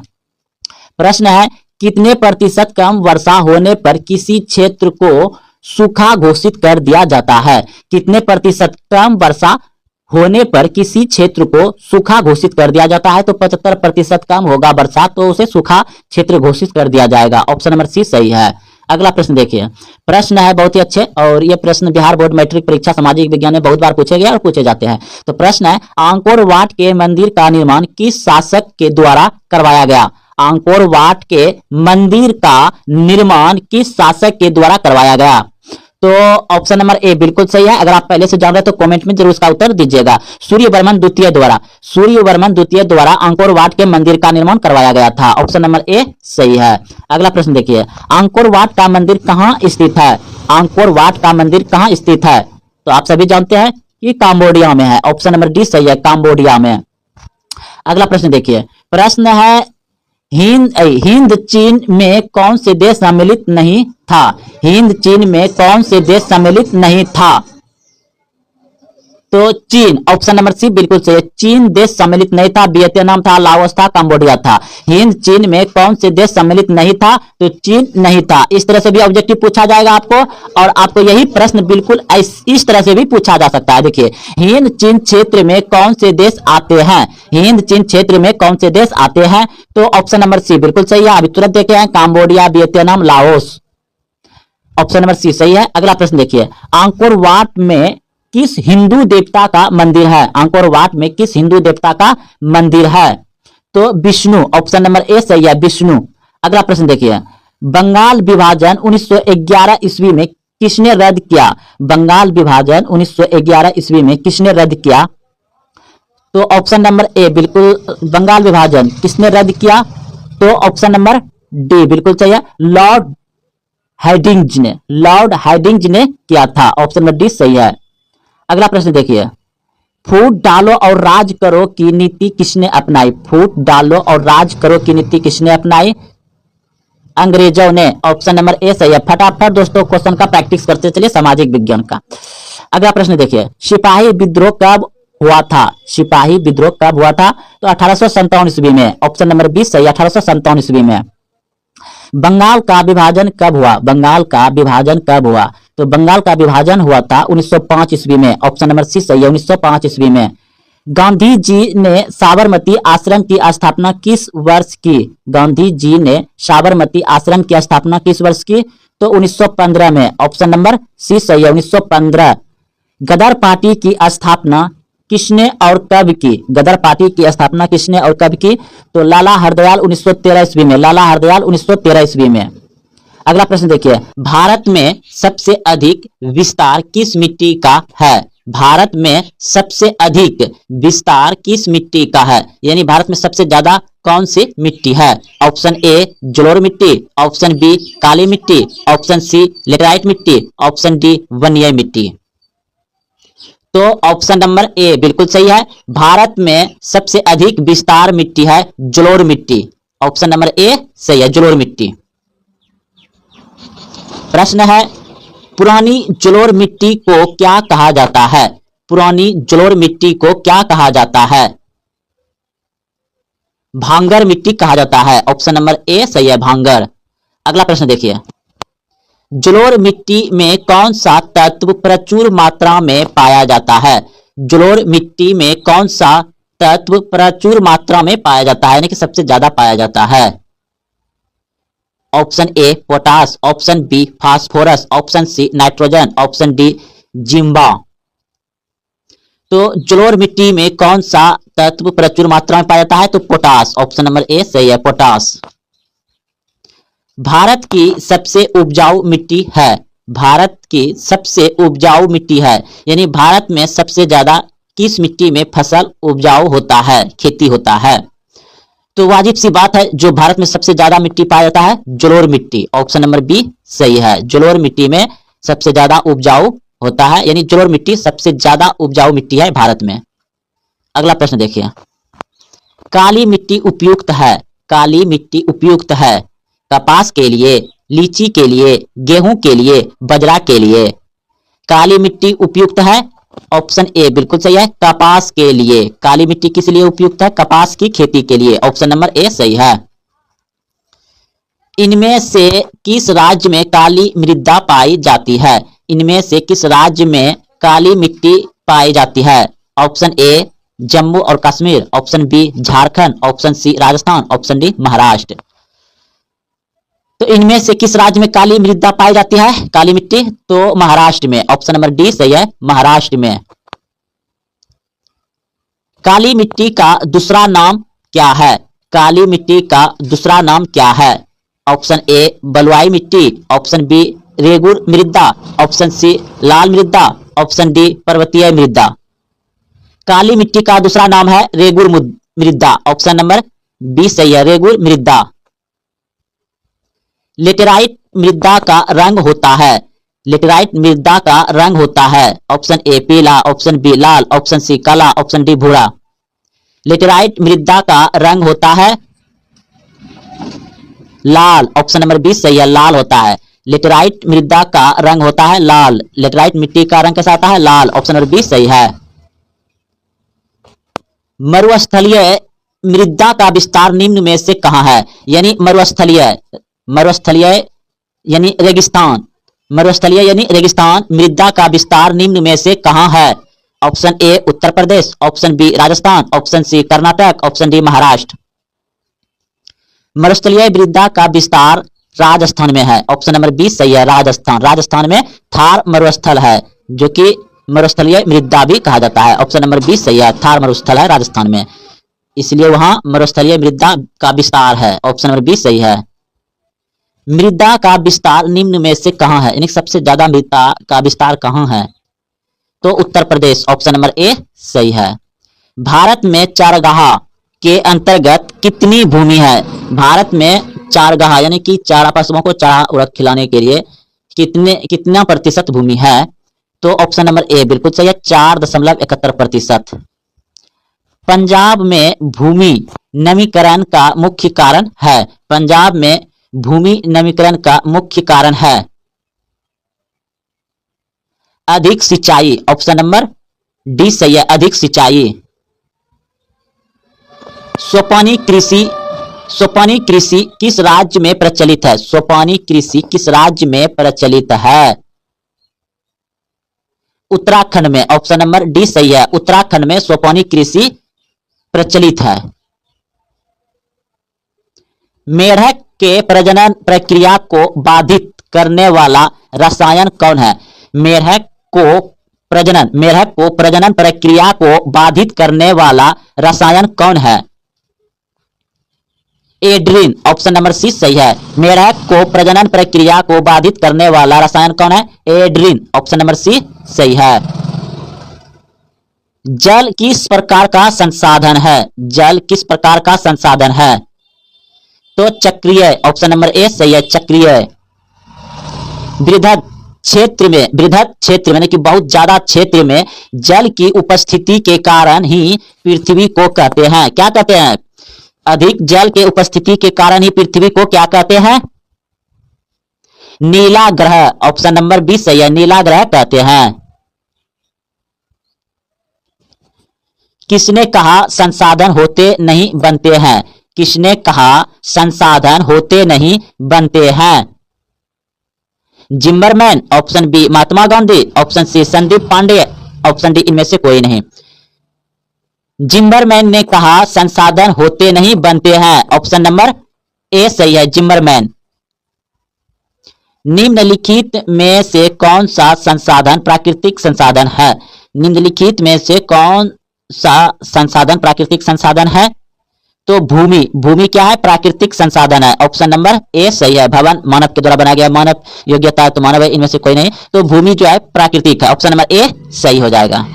A: प्रश्न है कितने प्रतिशत कम वर्षा होने पर किसी क्षेत्र को सूखा घोषित कर दिया जाता है? कितने प्रतिशत कम वर्षा होने पर किसी क्षेत्र को सूखा घोषित कर दिया जाता है? तो 75% कम होगा बरसात, तो उसे सूखा क्षेत्र घोषित कर दिया जाएगा। ऑप्शन नंबर सी सही है। अगला प्रश्न देखिए, प्रश्न है बहुत ही अच्छे, और ये प्रश्न बिहार बोर्ड मैट्रिक परीक्षा सामाजिक विज्ञान में बहुत बार पूछे गए और पूछे जाते हैं। तो प्रश्न है आंकोर वाट के मंदिर का निर्माण किस शासक के द्वारा करवाया गया? आंकोर वाट के मंदिर का निर्माण किस शासक के द्वारा करवाया गया? तो ऑप्शन नंबर ए बिल्कुल सही है। अगर आप पहले से जान रहे हो तो कमेंट में जरूर इसका उत्तर दीजिएगा। सूर्यवर्मन द्वितीय द्वारा, सूर्यवर्मन द्वितीय द्वारा आंकोर वाट के मंदिर का निर्माण करवाया गया था। ऑप्शन नंबर ए सही है। अगला प्रश्न देखिए, आंकोर वाट का मंदिर कहां स्थित है? आंकोर वाट का मंदिर कहां स्थित है? तो आप सभी जानते हैं कि काम्बोडिया में है। ऑप्शन नंबर डी सही है, काम्बोडिया में। अगला प्रश्न देखिए, प्रश्न है हिंद चीन में कौन से देश सम्मिलित नहीं था? हिंद चीन में कौन से देश सम्मिलित नहीं था? तो चीन, ऑप्शन नंबर सी बिल्कुल सही है। चीन देश सम्मिलित नहीं था, वियतनाम था, लाओस था, कंबोडिया था। हिंद चीन में कौन से देश सम्मिलित नहीं था? तो चीन नहीं था। इस तरह से भी ऑब्जेक्टिव पूछा जाएगा आपको, और आपको यही प्रश्न बिल्कुल इस तरह से भी पूछा जा सकता है। देखिए, हिंद चीन क्षेत्र में कौन से देश आते हैं? हिंद चीन क्षेत्र में कौन से देश आते हैं? तो ऑप्शन नंबर सी बिल्कुल सही है। अभी तुरंत देखे हैं, Cambodia, Vietnam, Laos. Option number C सही है। अगला प्रश्न देखिए, आंकोर वाट में किस हिंदू देवता का मंदिर है? आंकोर वाट में किस हिंदू देवता का मंदिर है? तो विष्णु। ऑप्शन नंबर ए सही है, विष्णु। अगला प्रश्न देखिए, बंगाल विभाजन 1911 ईस्वी में किसने रद्द किया? बंगाल विभाजन 1911 ईस्वी में किसने रद्द किया? तो ऑप्शन नंबर ए बिल्कुल, बंगाल विभाजन किसने रद्द किया? तो ऑप्शन नंबर डी बिल्कुल सही है, लॉर्ड हार्डिंज ने, लॉर्ड हार्डिंज ने किया था। ऑप्शन नंबर डी सही है। अगला प्रश्न देखिए, फूट डालो और राज करो की नीति किसने अपनाई? फूट डालो और राज करो की नीति किसने अपनाई? अंग्रेजों ने। ऑप्शन नंबर ए सही है। फटाफट दोस्तों क्वेश्चन का प्रैक्टिस करते चलिए, सामाजिक विज्ञान का। अगला प्रश्न देखिए, सिपाही विद्रोह कब हुआ था? सिपाही विद्रोह कब हुआ था? तो 1857 ईस्वी में। ऑप्शन नंबर बी सही, 1857 ईस्वी में। बंगाल का विभाजन कब हुआ? बंगाल का विभाजन कब हुआ? तो बंगाल का विभाजन हुआ था 1905 ईस्वी में। ऑप्शन नंबर सी सही है, 1905 ईस्वी में। गांधी जी ने साबरमती आश्रम की स्थापना किस वर्ष की? गांधी जी ने साबरमती आश्रम की स्थापना किस वर्ष की? तो 1915 में। ऑप्शन नंबर सी सही है, 1915। गदर पार्टी की स्थापना किसने और कब की? गदर पार्टी की स्थापना किसने और कब की? तो लाला हरदयाल 1913 ईस्वी में। लाला हरदयाल 1913 ईस्वी में। अगला प्रश्न देखिए, भारत में सबसे अधिक विस्तार किस मिट्टी का है? भारत में सबसे अधिक विस्तार किस मिट्टी का है? यानी भारत में सबसे ज्यादा कौन सी मिट्टी है? ऑप्शन ए जलोढ़ मिट्टी, ऑप्शन बी काली मिट्टी, ऑप्शन सी लेटराइट मिट्टी, ऑप्शन डी वनीय मिट्टी। तो ऑप्शन नंबर ए बिल्कुल सही है। भारत में सबसे अधिक विस्तार मिट्टी है जलोढ़ मिट्टी। ऑप्शन नंबर ए सही है, जलोढ़ मिट्टी। प्रश्न है, पुरानी जलोढ़ मिट्टी को क्या कहा जाता है? पुरानी जलोढ़ मिट्टी को क्या कहा जाता है? भांगर मिट्टी कहा जाता है। ऑप्शन नंबर ए सही है, भांगर। अगला प्रश्न देखिए, जलोढ़ मिट्टी में कौन सा तत्व प्रचुर मात्रा में पाया जाता है? जलोढ़ मिट्टी में कौन सा तत्व प्रचुर मात्रा में पाया जाता है, यानी कि सबसे ज्यादा पाया जाता है? Option A potash, option B phosphorus, option C nitrogen, option D जिम्बा। तो जलोढ़ मिट्टी में कौन सा तत्व प्रचुर मात्रा में पाया जाता है? तो पोटास, ऑप्शन नंबर ए सही है, पोटास। भारत की सबसे उपजाऊ मिट्टी है, भारत की सबसे उपजाऊ मिट्टी है, यानी भारत में सबसे ज्यादा किस मिट्टी में फसल उपजाऊ होता है, खेती होता है? तो वाजिब सी बात है, जो भारत में सबसे ज्यादा मिट्टी पाया जाता है जलोढ़ मिट्टी, ऑप्शन नंबर बी सही है। जलोढ़ मिट्टी में सबसे ज्यादा उपजाऊ होता है, यानी जलोढ़ मिट्टी सबसे ज्यादा उपजाऊ मिट्टी है भारत में। अगला प्रश्न देखिए, काली मिट्टी उपयुक्त है, काली मिट्टी उपयुक्त है कपास के लिए, लीची के लिए, गेहूं के लिए, बजरा के लिए? काली मिट्टी उपयुक्त है, ऑप्शन ए बिल्कुल सही है, कपास के लिए। काली मिट्टी किस लिए उपयुक्त है? कपास की खेती के लिए, ऑप्शन नंबर ए सही है। इनमें से किस राज्य में काली मृदा पाई जाती है? इनमें से किस राज्य में काली मिट्टी पाई जाती है? ऑप्शन ए जम्मू और Kashmir, option B Jharkhand, option C Rajasthan, option D Maharashtra. तो इनमें से किस राज्य में काली मृदा पाई जाती है, काली मिट्टी? तो महाराष्ट्र में, ऑप्शन नंबर डी सही है, महाराष्ट्र में। काली मिट्टी का दूसरा नाम क्या है? काली मिट्टी का दूसरा नाम क्या है? ऑप्शन ए बलुआई मिट्टी, ऑप्शन बी रेगुर मृदा, ऑप्शन सी लाल मृदा, ऑप्शन डी पर्वतीय मृदा। काली मिट्टी का दूसरा नाम है रेगुर मृदा, ऑप्शन नंबर बी सही है, रेगुर मृदा। लेटेराइट मृदा का रंग होता है, लेटेराइट मृदा का रंग होता है, ऑप्शन ए पीला, ऑप्शन बी लाल, ऑप्शन सी काला, ऑप्शन डी भूरा। लेटेराइट मृदा का रंग होता है लाल, ऑप्शन नंबर 20 सही है, लाल होता है। लेटेराइट मृदा का रंग होता है लाल, लेटेराइट मिट्टी का रंग कैसा होता है? लाल, ऑप्शन नंबर 20 सही है। मरुस्थलीय मृदा का विस्तार निम्न में से कहां है? यानी मरुस्थलीय, मरुस्थलीय यानी रेगिस्तान, मरुस्थलीय यानी रेगिस्तान मृदा का विस्तार निम्न में से कहां है? Option A Uttar Pradesh, option B Rajasthan, option C Karnataka, option D Maharashtra. मरुस्थलीय मृदा का विस्तार राजस्थान में है, ऑप्शन नंबर 20 सही है, राजस्थान। राजस्थान में थार मरुस्थल है, जो कि मरुस्थलीय मृदा भी कहा जाता है, ऑप्शन नंबर 20 सही है, थार मरुस्थल है राजस्थान में, इसलिए वहां मरुस्थलीय मृदा का विस्तार है, ऑप्शन नंबर 20 सही है। मृदा का विस्तार निम्न में से कहां है, यानी सबसे ज्यादा मृदा का विस्तार कहां है? तो उत्तर प्रदेश, ऑप्शन नंबर ए सही है। भारत में चारागाह के अंतर्गत कितनी भूमि है? भारत में चारागाह यानी कि चारा पशुओं को चारा उड़द खिलाने के लिए कितना प्रतिशत भूमि है? तो ऑप्शन नंबर ए बिल्कुल सही है, 4.71%। पंजाब में भूमि नमीकरण का मुख्य कारण है, पंजाब में भूमि नमीकरण का मुख्य कारण है अधिक सिंचाई, ऑप्शन नंबर डी सही है, अधिक सिंचाई। सोपानी कृषि, सोपानी कृषि किस राज्य में प्रचलित है? सोपानी कृषि किस राज्य में प्रचलित है? उत्तराखंड में, ऑप्शन नंबर डी सही है, उत्तराखंड में सोपानी कृषि प्रचलित है। मेढक के प्रजनन प्रक्रिया को बाधित करने वाला रसायन कौन है? मेढक को प्रजनन प्रक्रिया को बाधित करने वाला रसायन कौन है? एड्रीन, ऑप्शन नंबर सी सही है, मेढक को प्रजनन प्रक्रिया को बाधित करने वाला रसायन कौन है? एड्रीन, ऑप्शन नंबर सी सही है। जल किस प्रकार का संसाधन है? जल किस प्रकार का संसाधन है? तो चक्रीय, ऑप्शन नंबर ए सही है, चक्रीय। बृहद क्षेत्र में यानी कि बहुत ज्यादा क्षेत्र में जल की उपस्थिति के कारण ही पृथ्वी को कहते हैं, क्या कहते हैं? अधिक जल के उपस्थिति के कारण ही पृथ्वी को क्या कहते हैं? नीला ग्रह, ऑप्शन नंबर 20 सही है, नीला ग्रह कहते हैं। किसने कहा संसाधन होते नहीं बनते हैं? किसने कहा संसाधन होते नहीं बनते हैं? Zimmerman, option B Mahatma Gandhi, option C Sandeep Pandey, option D इनमें से कोई नहीं। जिम्बरमैन ने कहा संसाधन होते नहीं बनते हैं, ऑप्शन नंबर ए सही है, जिम्बरमैन। निम्नलिखित में से कौन सा संसाधन प्राकृतिक संसाधन है? निम्नलिखित में से कौन सा संसाधन प्राकृतिक संसाधन है? तो भूमि, भूमि क्या है? प्राकृतिक संसाधन है, ऑप्शन नंबर ए सही है। भवन मानव के द्वारा बनाया गया, मानव योग्यता है तो मानव है, इनमें से कोई नहीं, तो भूमि जो है प्राकृतिक है, ऑप्शन नंबर ए सही हो जाएगा।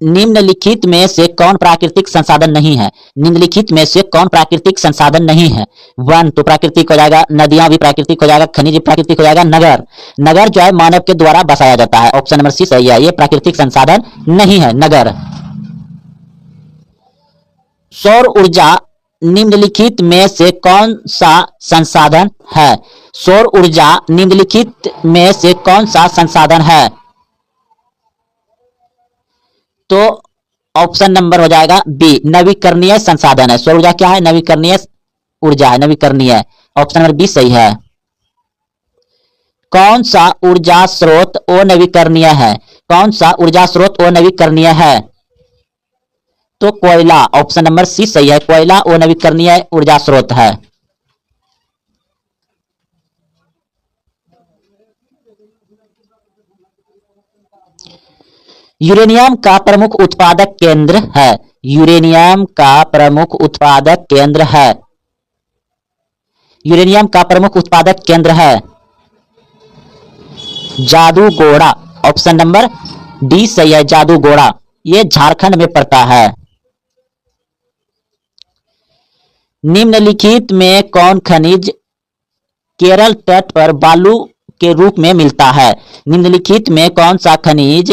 A: निम्नलिखित में से कौन प्राकृतिक संसाधन नहीं है? निम्नलिखित में से कौन प्राकृतिक संसाधन नहीं है? वन तो प्राकृतिक हो जाएगा, नदियां भी प्राकृतिक हो जाएगा, खनिज भी प्राकृतिक हो जाएगा, नगर जो है मानव के द्वारा बसाया जाता है, ऑप्शन नंबर सी सही है, ये प्राकृतिक संसाधन नहीं है नगर। सौर ऊर्जा निम्नलिखित में से कौन सा संसाधन है? सौर ऊर्जा निम्नलिखित में से कौन सा संसाधन है? तो ऑप्शन नंबर हो जाएगा बी, नवीकरणीय संसाधन है। सौर ऊर्जा क्या है? नवीकरणीय ऊर्जा है, नवीकरणीय, ऑप्शन नंबर बी सही है। कौन सा ऊर्जा स्रोत अनवीकरणीय है? कौन सा ऊर्जा स्रोत अनवीकरणीय है? तो कोयला, ऑप्शन नंबर सी सही है, कोयला अनवीकरणीय ऊर्जा स्रोत है। यूरेनियम का प्रमुख उत्पादक केंद्र है। यूरेनियम का प्रमुख उत्पादक केंद्र है। यूरेनियम का प्रमुख उत्पादक केंद्र है जादूगोड़ा, ऑप्शन नंबर डी सही है, जादूगोड़ा, ये झारखंड में पड़ता है। निम्नलिखित में कौन खनिज केरल तट पर बालू के रूप में मिलता है? निम्नलिखित में कौन सा खनिज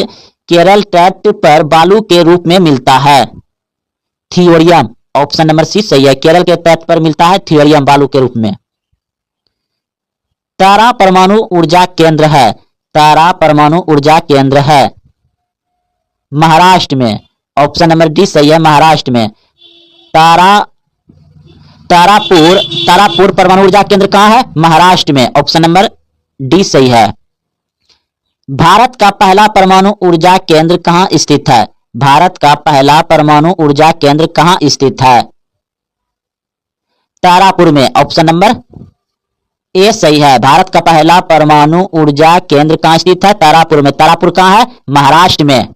A: केरल तट पर बालू के रूप में मिलता है? थियोरियम, ऑप्शन नंबर सी सही है, केरल के तट पर मिलता है थियोरियम बालू के रूप में। तारा परमाणु ऊर्जा केंद्र है। तारा परमाणु ऊर्जा केंद्र है महाराष्ट्र में, ऑप्शन नंबर डी सही है, महाराष्ट्र में। तारापुर परमाणु ऊर्जा केंद्र कहां है? महाराष्ट्र में, ऑप्शन नंबर डी सही है। भारत का पहला परमाणु ऊर्जा केंद्र कहां स्थित है? भारत का पहला परमाणु ऊर्जा केंद्र कहां स्थित है? तारापुर में, ऑप्शन नंबर ए सही है, भारत का पहला परमाणु ऊर्जा केंद्र कहां स्थित है? तारापुर में। तारापुर कहां है? महाराष्ट्र में।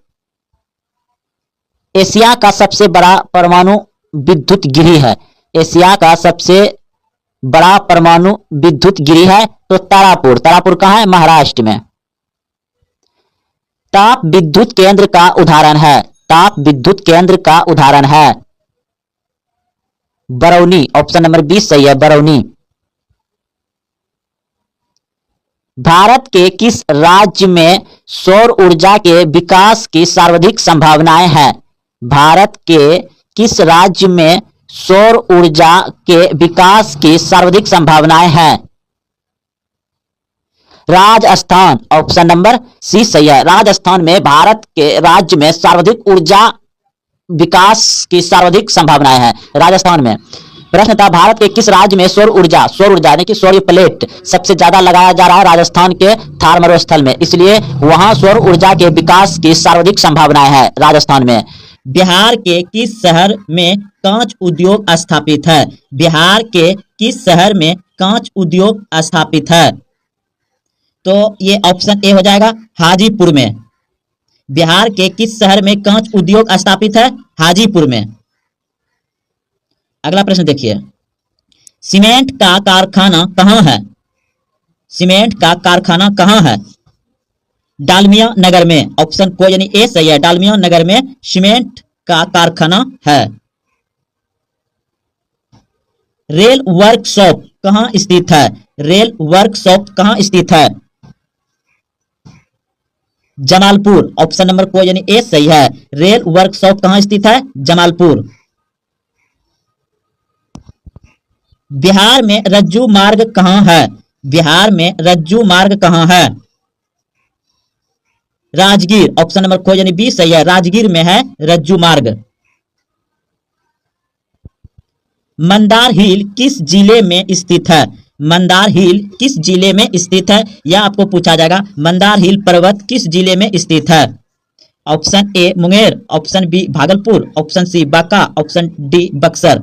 A: एशिया का सबसे बड़ा परमाणु विद्युत गिरी है। एशिया का सबसे बड़ा परमाणु विद्युत गिरी है तो तारापुर। तारापुर कहां है? महाराष्ट्र में। ताप विद्युत केंद्र का उदाहरण है। ताप विद्युत केंद्र का उदाहरण है बरौनी, ऑप्शन नंबर 20 सही है, बरौनी। भारत के किस राज्य में सौर ऊर्जा के विकास की सर्वाधिक संभावनाएं हैं? भारत के किस राज्य में सौर ऊर्जा के विकास की सर्वाधिक संभावनाएं हैं? राजस्थान, ऑप्शन नंबर सी सही है, राजस्थान में भारत के राज्य में सर्वाधिक ऊर्जा विकास की सर्वाधिक संभावनाएं हैं, राजस्थान में। प्रश्न था भारत के किस राज्य में सौर ऊर्जा यानी कि सौर प्लेट सबसे ज्यादा लगाया जा रहा है? राजस्थान के थार मरुस्थल में, इसलिए वहां सौर ऊर्जा के विकास की सर्वाधिक संभावनाएं हैं राजस्थान में। बिहार के किस शहर में कांच उद्योग स्थापित है? बिहार के किस शहर में कांच उद्योग स्थापित है? तो ये ऑप्शन ए हो जाएगा, हाजीपुर में। बिहार के किस शहर में कांच उद्योग स्थापित है? हाजीपुर में। अगला प्रश्न देखिए, सीमेंट का कारखाना कहां है? सीमेंट का कारखाना कहां है? डालमिया नगर में, ऑप्शन को यानी ए सही है, डालमिया नगर में सीमेंट का कारखाना है। रेल वर्कशॉप कहां स्थित है? रेल वर्कशॉप कहां स्थित है? जमालपुर, ऑप्शन नंबर को यानी ए सही है, रेल वर्कशॉप कहां स्थित है? जमालपुर। बिहार में रज्जू मार्ग कहां है? बिहार में रज्जू मार्ग कहां है? राजगीर, ऑप्शन नंबर को यानी बी सही है, राजगीर में है रज्जू मार्ग। मंदार हिल किस जिले में स्थित है? मंदार हिल किस जिले में स्थित है? यह आपको पूछा जाएगा। मंदार हिल पर्वत किस जिले में स्थित है? Option A Munger, option B Bhagalpur, option C Banka, option D Buxar.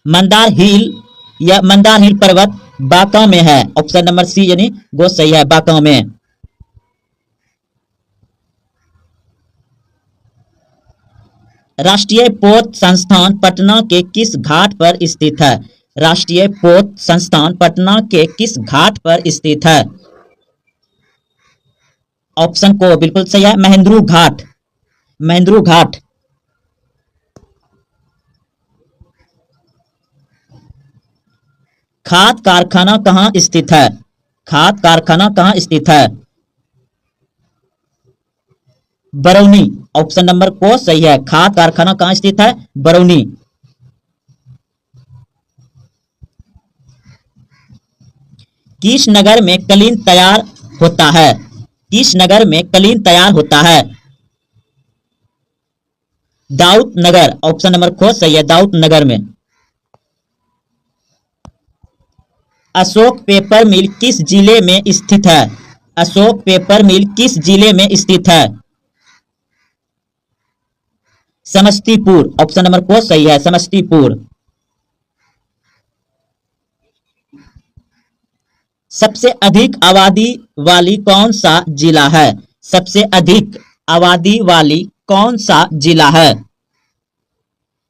A: Mandar hill या मंदार हिल पर्वत बांका में है। ऑप्शन नंबर सी यानी वो सही है, बांका में। राष्ट्रीय पोत संस्थान पटना के किस घाट पर स्थित है? राष्ट्रीय पोत संस्थान पटना के किस घाट पर स्थित है? ऑप्शन को बिल्कुल सही है, महेंद्रू घाट, महेंद्रू घाट। खाद कारखाना कहाँ स्थित है? खाद कारखाना कहाँ स्थित है? बरौनी, ऑप्शन नंबर को सही है। खाद कारखाना कहाँ स्थित है? बरौनी। किस नगर में कलीन तैयार होता है? किस नगर में कलीन तैयार होता है? दाऊद नगर, ऑप्शन नंबर को सही है, दाऊद नगर में। अशोक पेपर मिल किस जिले में स्थित है? अशोक पेपर मिल किस जिले में स्थित है? समस्तीपुर, ऑप्शन नंबर को सही है, समस्तीपुर। सबसे अधिक आबादी वाली कौन सा जिला है? सबसे अधिक आबादी वाली कौन सा जिला है?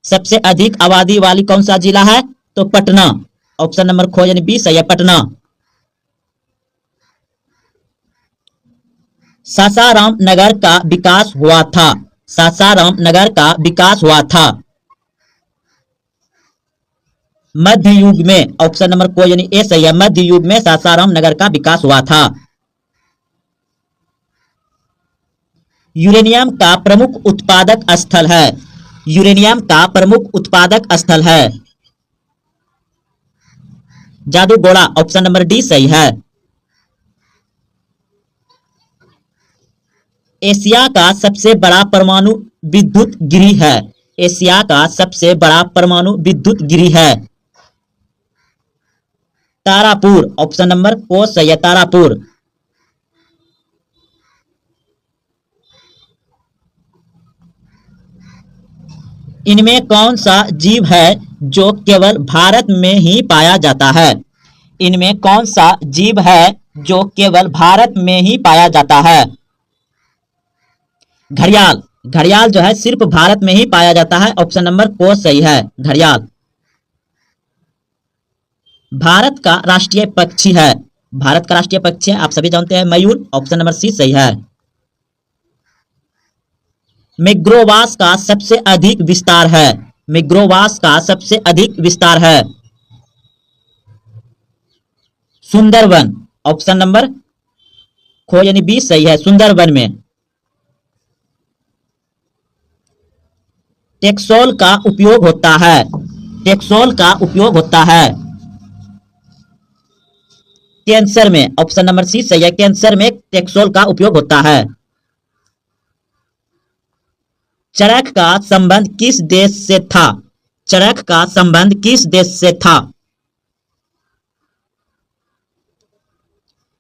A: सबसे अधिक आबादी वाली कौन सा जिला है? तो पटना, ऑप्शन नंबर खो यानी बी सही है, पटना। सासाराम नगर का विकास हुआ था। सासाराम नगर का विकास हुआ था मध्य युग में, ऑप्शन नंबर को यानी ए सही है, मध्य युग में सासाराम नगर का विकास हुआ था। यूरेनियम का प्रमुख उत्पादक स्थल है। यूरेनियम का प्रमुख उत्पादक स्थल है जादूगोड़ा, ऑप्शन नंबर डी सही है। एशिया का सबसे बड़ा परमाणु विद्युत गृह है। एशिया का सबसे बड़ा परमाणु विद्युत गृह है तारापुर, ऑप्शन नंबर को सही है, तारापुर। इनमें कौन सा जीव है जो केवल भारत में ही पाया जाता है? इनमें कौन सा जीव है जो केवल भारत में ही पाया जाता है? घड़ियाल, घड़ियाल जो है सिर्फ भारत में ही पाया जाता है, ऑप्शन नंबर को सही है, घड़ियाल। भारत का राष्ट्रीय पक्षी है। भारत का राष्ट्रीय पक्षी है, आप सभी जानते हैं, मयूर, ऑप्शन नंबर सी सही है। मैग्रोवास का सबसे अधिक विस्तार है। मैग्रोवास का सबसे अधिक विस्तार है सुंदरवन, ऑप्शन नंबर खो यानी बी सही है, सुंदरवन में। टेक्सोल का उपयोग होता है। टेक्सोल का उपयोग होता है कैंसर में, ऑप्शन नंबर सी सही है, कैंसर में टेक्सोल का उपयोग होता है। चरख का संबंध किस देश से था? चरख का संबंध किस देश से था?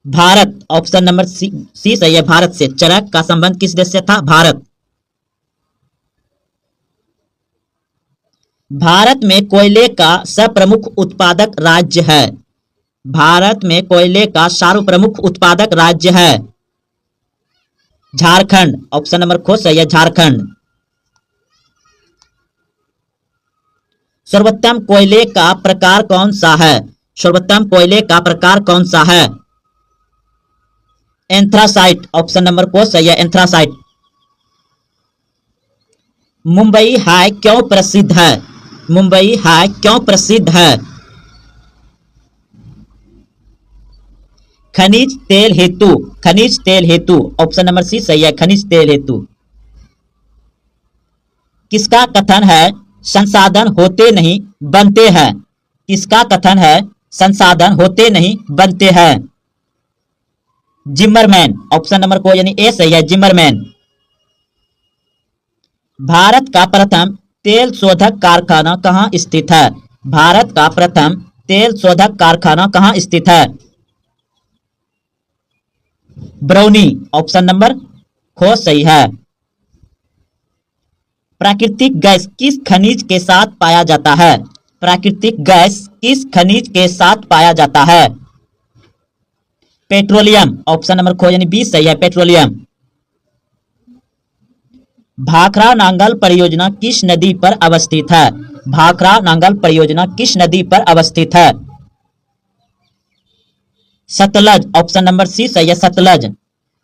A: भारत, ऑप्शन नंबर सी सही है, भारत से। चरख का संबंध किस देश से था? भारत। भारत में कोयले का सर्वप्रमुख उत्पादक राज्य है। भारत में कोयले का सर्वप्रमुख उत्पादक राज्य है झारखंड, ऑप्शन नंबर को सही है, झारखंड। सर्वोत्तम कोयले का प्रकार कौन सा है? सर्वोत्तम कोयले का प्रकार कौन सा है? एंथ्रासाइट, ऑप्शन नंबर को सही है, एंथ्रासाइट। मुंबई हाय क्यों प्रसिद्ध है? मुंबई हाय क्यों प्रसिद्ध है? खनिज तेल हेतु, खनिज तेल हेतु, ऑप्शन नंबर सी सही है, खनिज तेल हेतु। किसका कथन है संसाधन होते नहीं बनते हैं? किसका कथन है संसाधन होते नहीं बनते हैं? जिमरमैन, ऑप्शन नंबर को यानी ए सही है, जिमरमैन। भारत का प्रथम तेल शोधक कारखाना कहाँ स्थित है? भारत का प्रथम तेल शोधक कारखाना कहाँ स्थित है? बरौनी। ऑप्शन नंबर ख सही है। प्राकृतिक गैस किस खनिज के साथ पाया जाता है? प्राकृतिक गैस किस खनिज के साथ पाया जाता है? पेट्रोलियम। ऑप्शन नंबर ख यानी बी सही है, पेट्रोलियम। भाखड़ा नांगल परियोजना किस नदी पर अवस्थित है? भाखड़ा नांगल परियोजना किस नदी पर अवस्थित है? सतलज। ऑप्शन नंबर सी सही है, सतलज।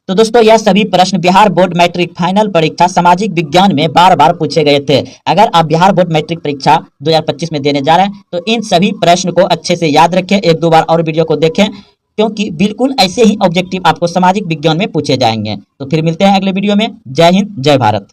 A: तो दोस्तों यह सभी प्रश्न बिहार बोर्ड मैट्रिक फाइनल परीक्षा सामाजिक विज्ञान में बार बार पूछे गए थे। अगर आप बिहार बोर्ड मैट्रिक परीक्षा 2025 में देने जा रहे हैं तो इन सभी प्रश्न को अच्छे से याद रखें, एक दो बार और वीडियो को देखें, क्योंकि बिल्कुल ऐसे ही ऑब्जेक्टिव आपको सामाजिक विज्ञान में पूछे जाएंगे। तो फिर मिलते हैं अगले वीडियो में। जय हिंद, जय भारत।